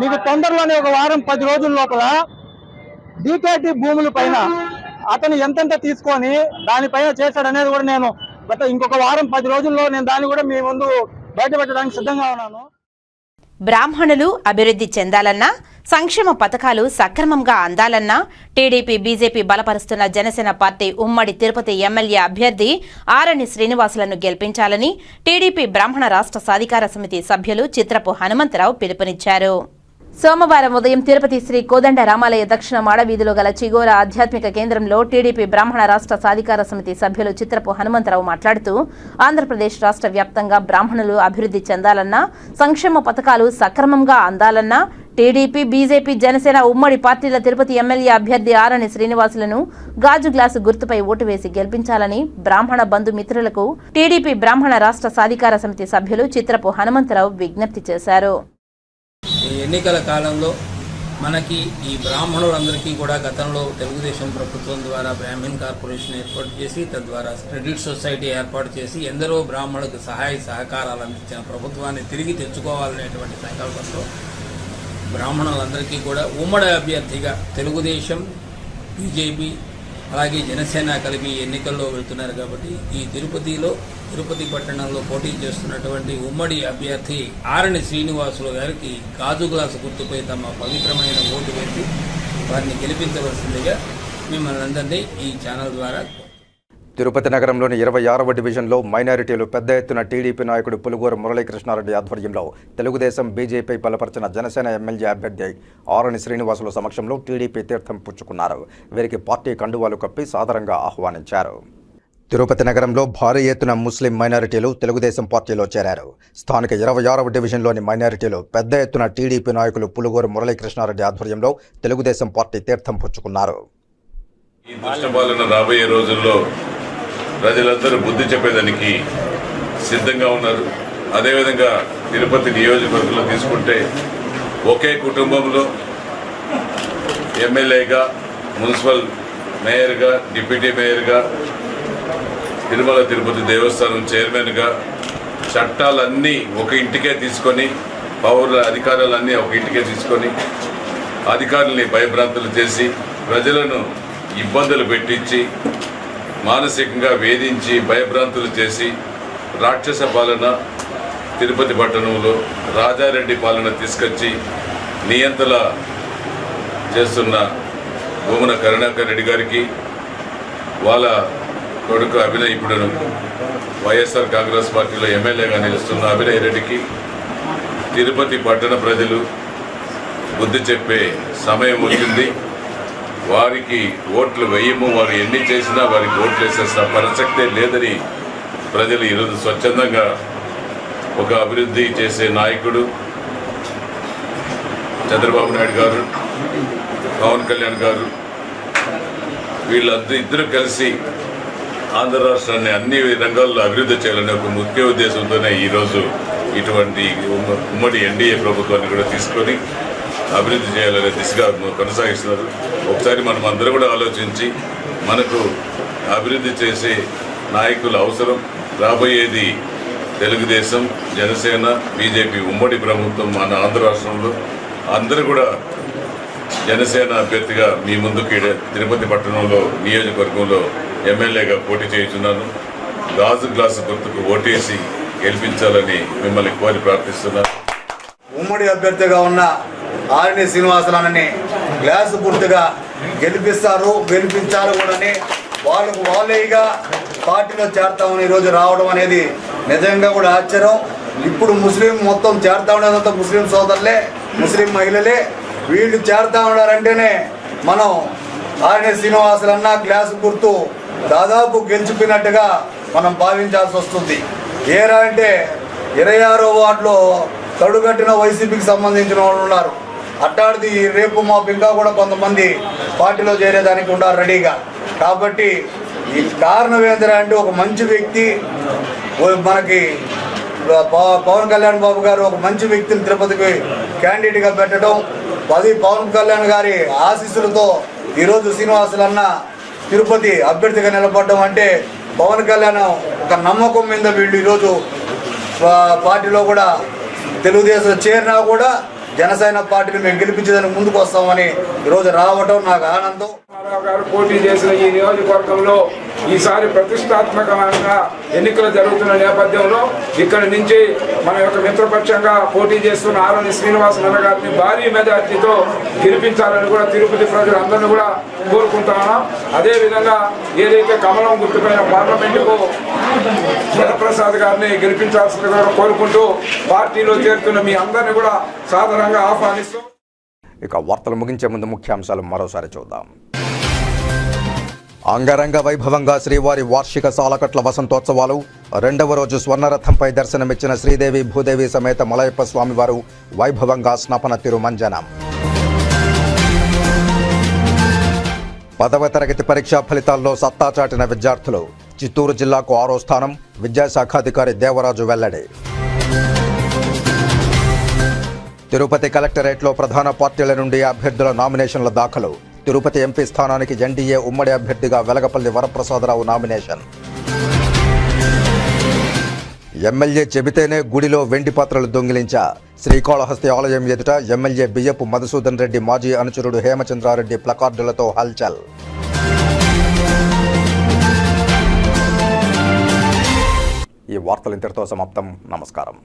మీకు తొందరలోనే ఒక వారం 10 రోజుల లోపల డీకేటీ భూముల పైన అతను ఎంతెంత తీసుకొని దానిపైన చేశాడనేది కూడా నేను ఇంకొక వారం 10 రోజుల్లో నేను దాన్ని కూడా మీ ముందు బయటపెట్టడానికి సిద్ధంగా ఉన్నాను. బ్రాహ్మణులు అభివృద్ధి చెందాలన్నా, సంక్షేమ పథకాలు సక్రమంగా అందాలన్నా టీడీపీ, బీజేపీ బలపరుస్తున్న జనసేన పార్టీ ఉమ్మడి తిరుపతి ఎమ్మెల్యే అభ్యర్థి ఆరణి శ్రీనివాసులను గెలిపించాలని టీడీపీ బ్రాహ్మణ రాష్ట్ర సాధికార సమితి సభ్యులు చిత్రపు హనుమంతరావు పిలుపునిచ్చారు. సోమవారం ఉదయం తిరుపతి శ్రీ కోదండ రామాలయ దక్షిణ మాడవీధిలో గల చిగోర ఆధ్యాత్మిక కేంద్రంలో టీడీపీ బ్రాహ్మణ రాష్ట్ర సాధికార సమితి సభ్యులు చిత్రపు హనుమంతరావు మాట్లాడుతూ ఆంధ్రప్రదేశ్ రాష్ట్ర వ్యాప్తంగా బ్రాహ్మణులు అభివృద్ధి చెందాలన్నా, సంక్షేమ పథకాలు సక్రమంగా అందాలన్నా టీడీపీ, బీజేపీ, జనసేన ఉమ్మడి పార్టీల తిరుపతి ఎమ్మెల్యే అభ్యర్థి ఆరణి శ్రీనివాసులను గాజు గ్లాసు గుర్తుపై ఓటు వేసి గెలిపించాలని బ్రాహ్మణ బంధుమిత్రులకు టీడీపీ బ్రాహ్మణ రాష్ట్ర సాధికార సమితి సభ్యులు చిత్రపు హనుమంతరావు విజ్ఞప్తి చేశారు. ఈ ఎన్నికల కాలంలో మనకి ఈ బ్రాహ్మణులందరికీ కూడా గతంలో తెలుగుదేశం ప్రభుత్వం ద్వారా బ్రాహ్మణ్ కార్పొరేషన్ ఏర్పాటు చేసి తద్వారా క్రెడిట్ సొసైటీ ఏర్పాటు చేసి ఎందరో బ్రాహ్మణులకు సహాయ సహకారాలు అందించిన ప్రభుత్వాన్ని తిరిగి తెచ్చుకోవాలనేటువంటి సంకల్పంతో బ్రాహ్మణులందరికీ కూడా ఉమ్మడి అభ్యర్థిగా తెలుగుదేశం, బీజేపీ అలాగే జనసేన కలిపి ఎన్నికల్లో వెళ్తున్నారు. కాబట్టి ఈ తిరుపతి పట్టణంలో పోటీ చేస్తున్నటువంటి ఉమ్మడి అభ్యర్థి ఆరణి శ్రీనివాసులు గారికి గాజు గ్లాసు గుర్తుపై తమ పవిత్రమైన ఓటు వేసి వారిని గెలిపించవలసిందిగా మిమ్మల్ని అందరినీ ఈ ఛానల్ ద్వారా తిరుపతి నగరంలోని 26వ డివిజన్లో మైనారిటీలు పెద్ద ఎత్తున టీడీపీ నాయకుడు పులుగూరు మురళీకృష్ణారెడ్డి ఆధ్వర్యంలో తెలుగుదేశం బీజేపీ బలపరిచిన జనసేన ఎమ్మెల్యే అభ్యర్థి ఆరణి శ్రీనివాసుల సమక్షంలో టీడీపీ తీర్థం పుచ్చుకున్నారు. వీరికి పార్టీ కండువాలు కప్పి సాదరంగా ఆహ్వానించారు. తిరుపతి నగరంలో భారీ ఎత్తున ముస్లిం మైనారిటీలు తెలుగుదేశం పార్టీలో చేరారు. స్థానిక 26వ డివిజన్లోని మైనారిటీలు పెద్ద ఎత్తున టీడీపీ నాయకులు పులుగూరు మురళీకృష్ణారెడ్డి ఆధ్వర్యంలో తెలుగుదేశం పార్టీ తీర్థం పుచ్చుకున్నారు. ఈ దుష్టపాలన రాబోయే రోజుల్లో ప్రజలందరూ బుద్ధి చెప్పేదానికి సిద్ధంగా ఉన్నారు. అదేవిధంగా తిరుపతి నియోజకవర్గంలో తీసుకుంటే ఒకే కుటుంబంలో ఎమ్మెల్యేగా, మున్సిపల్ మేయర్గా, డిప్యూటీ మేయర్గా, తిరుమల తిరుపతి దేవస్థానం చైర్మన్గా చట్టాలన్నీ ఒక ఇంటికే తీసుకొని, పౌరుల అధికారాలన్నీ ఒక ఇంటికే తీసుకొని అధికారుల్ని భయభ్రాంతులు చేసి ప్రజలను ఇబ్బందులు పెట్టించి మానసికంగా వేధించి భయభ్రాంతులు చేసి రాక్షస పాలన తిరుపతి పట్టణంలో రాజారెడ్డి పాలన తీసుకొచ్చి నియంత్రణ చేస్తున్న భూమన కరుణాకర్ రెడ్డి గారికి, వాళ్ళ కొడుకు అభినయ్ ఇప్పుడు వైఎస్ఆర్ కాంగ్రెస్ పార్టీలో ఎమ్మెల్యేగా నిలుస్తున్న అభినయ్ రెడ్డికి తిరుపతి పట్టణ ప్రజలు బుద్ధి చెప్పే సమయం వచ్చింది. వారికి ఓట్లు వేయము, వారు ఎన్ని చేసినా వారికి ఓట్లు వేసేసిన ప్రసక్తే లేదని ప్రజలు ఈరోజు స్వచ్ఛందంగా ఒక అభివృద్ధి చేసే నాయకుడు చంద్రబాబు నాయుడు గారు, పవన్ కళ్యాణ్ గారు, వీళ్ళందరూ ఇద్దరు కలిసి ఆంధ్ర రాష్ట్రాన్ని అన్ని రంగాల్లో అభివృద్ధి చేయాలనే ఒక ముఖ్య ఉద్దేశంతోనే ఈరోజు ఇటువంటి ఉమ్మడి ఎన్డీఏ ప్రభుత్వాన్ని కూడా తీసుకొని అభివృద్ధి చేయాలనే దిశగా కొనసాగిస్తున్నారు. ఒకసారి మనం అందరూ కూడా ఆలోచించి మనకు అభివృద్ధి చేసే నాయకులు అవసరం. రాబోయేది తెలుగుదేశం, జనసేన, బీజేపీ ఉమ్మడి ప్రభుత్వం మన ఆంధ్ర రాష్ట్రంలో. అందరూ కూడా జనసేన అభ్యర్థిగా మీ ముందుకు తిరుపతి పట్టణంలో నియోజకవర్గంలో ఎమ్మెల్యేగా పోటీ చేయుచున్నాను. గాజు గ్లాసు గుర్తుకు ఓటేసి గెలిపించాలని మిమ్మల్ని కోరి ప్రార్థిస్తున్నాను. ఉమ్మడి అభ్యర్థిగా ఉన్న ఆరణి శ్రీనివాసులని గ్లాసు గుర్తుగా గెలిపించారు కూడా వాళ్ళకు వాళ్ళేగా పార్టీలో చేరతామని ఈరోజు రావడం అనేది నిజంగా కూడా ఆశ్చర్యం. ఇప్పుడు ముస్లిం మొత్తం చేరుతా ఉండేదంతా ముస్లిం సోదరులే, ముస్లిం మహిళలే. వీళ్ళు చేరుతా ఉన్నారంటేనే మనం ఆరణి శ్రీనివాసులన్న గ్లాసు గుర్తు దాదాపు గెలిచిపోయినట్టుగా మనం భావించాల్సి వస్తుంది. ఏరా అంటే 26వ వార్డులో తడుగట్టిన వైసీపీకి సంబంధించిన వాళ్ళు ఉన్నారు. అట్టాడిది రేపు మాపు ఇంకా కూడా కొంతమంది పార్టీలో చేరేదానికి ఉన్నారు రెడీగా. కాబట్టి ఈ కారణం ఏంటంటే ఒక మంచి వ్యక్తి మనకి పవన్ కళ్యాణ్ బాబు గారు ఒక మంచి వ్యక్తిని తిరుపతికి క్యాండిడేట్గా పెట్టడం, అది పవన్ కళ్యాణ్ గారి ఆశీస్సులతో ఈరోజు శ్రీనివాసులన్న తిరుపతి అభ్యర్థిగా నిలబడడం అంటే పవన్ కళ్యాణ్ ఒక నమ్మకం మీద వీళ్ళు ఈరోజు పార్టీలో కూడా తెలుగుదేశం చేరినా కూడా జనసేన పార్టీని మేము గెలిపించేదానికి ముందుకు వస్తామని ఈరోజు రావడం నాకు ఆనందం. గారు పోటీ చేసిన ఈ నియోజకవర్గంలో ఈసారి ప్రతిష్టాత్మకంగా ఎన్నికలు జరుగుతున్న నేపథ్యంలో ఇక్కడి నుంచి మన యొక్క మిత్రపక్షంగా పోటీ చేస్తున్న ఆరణి శ్రీనివాసన్ గారిని భారీ మెజార్టీతో గెలిపించాలని కూడా తిరుపతి ప్రజలందరినీ కూడా కోరుకుంటున్నాం. అదేవిధంగా ఏదైతే కమలం గుర్తుపైన పార్లమెంటుకు వరప్రసాద్ గారిని గెలిపించాల్సిందిగా కోరుకుంటూ పార్టీలో చేరుతున్న మీ అందరినీ కూడా సాధారణంగా ఆహ్వానిస్తూ. ఇక వార్తలు ముగించే ముందు ముఖ్యాంశాలు మరోసారి చూద్దాం. అంగరంగ వైభవంగా శ్రీవారి వార్షిక సాలకట్ల వసంతోత్సవాలు. 2వ రోజు స్వర్ణరథంపై దర్శనమిచ్చిన శ్రీదేవి భూదేవి సమేత మలయప్ప స్వామివారు వైభవంగా స్నపన తిరుమంజనం. 10వ తరగతి పరీక్షా ఫలితాల్లో సత్తా చాటిన విద్యార్థులు. చిత్తూరు జిల్లాకు 6వ స్థానం. విద్యాశాఖాధికారి దేవరాజు వెల్లడి. తిరుపతి కలెక్టరేట్లో ప్రధాన పార్టీల నుండి అభ్యర్థుల నామినేషన్ల దాఖలు. తిరుపతి ఎంపీ స్థానానికి ఎన్డీఏ ఉమ్మడి అభ్యర్థిగా వెలగపల్లి వరప్రసాదరావు నామినేషన్. ఎమ్మెల్యే చెబితేనే గుడిలో వెండి పాత్రలు దొంగిలించా. శ్రీకాళహస్తి ఆలయం ఎదుట ఎమ్మెల్యే బియ్యపు మధుసూదన్ రెడ్డి మాజీ అనుచరుడు హేమచంద్రారెడ్డి ప్లకార్డులతో హల్చల్. ఈ వార్తలు ఇంతటితో సమాప్తం. నమస్కారం.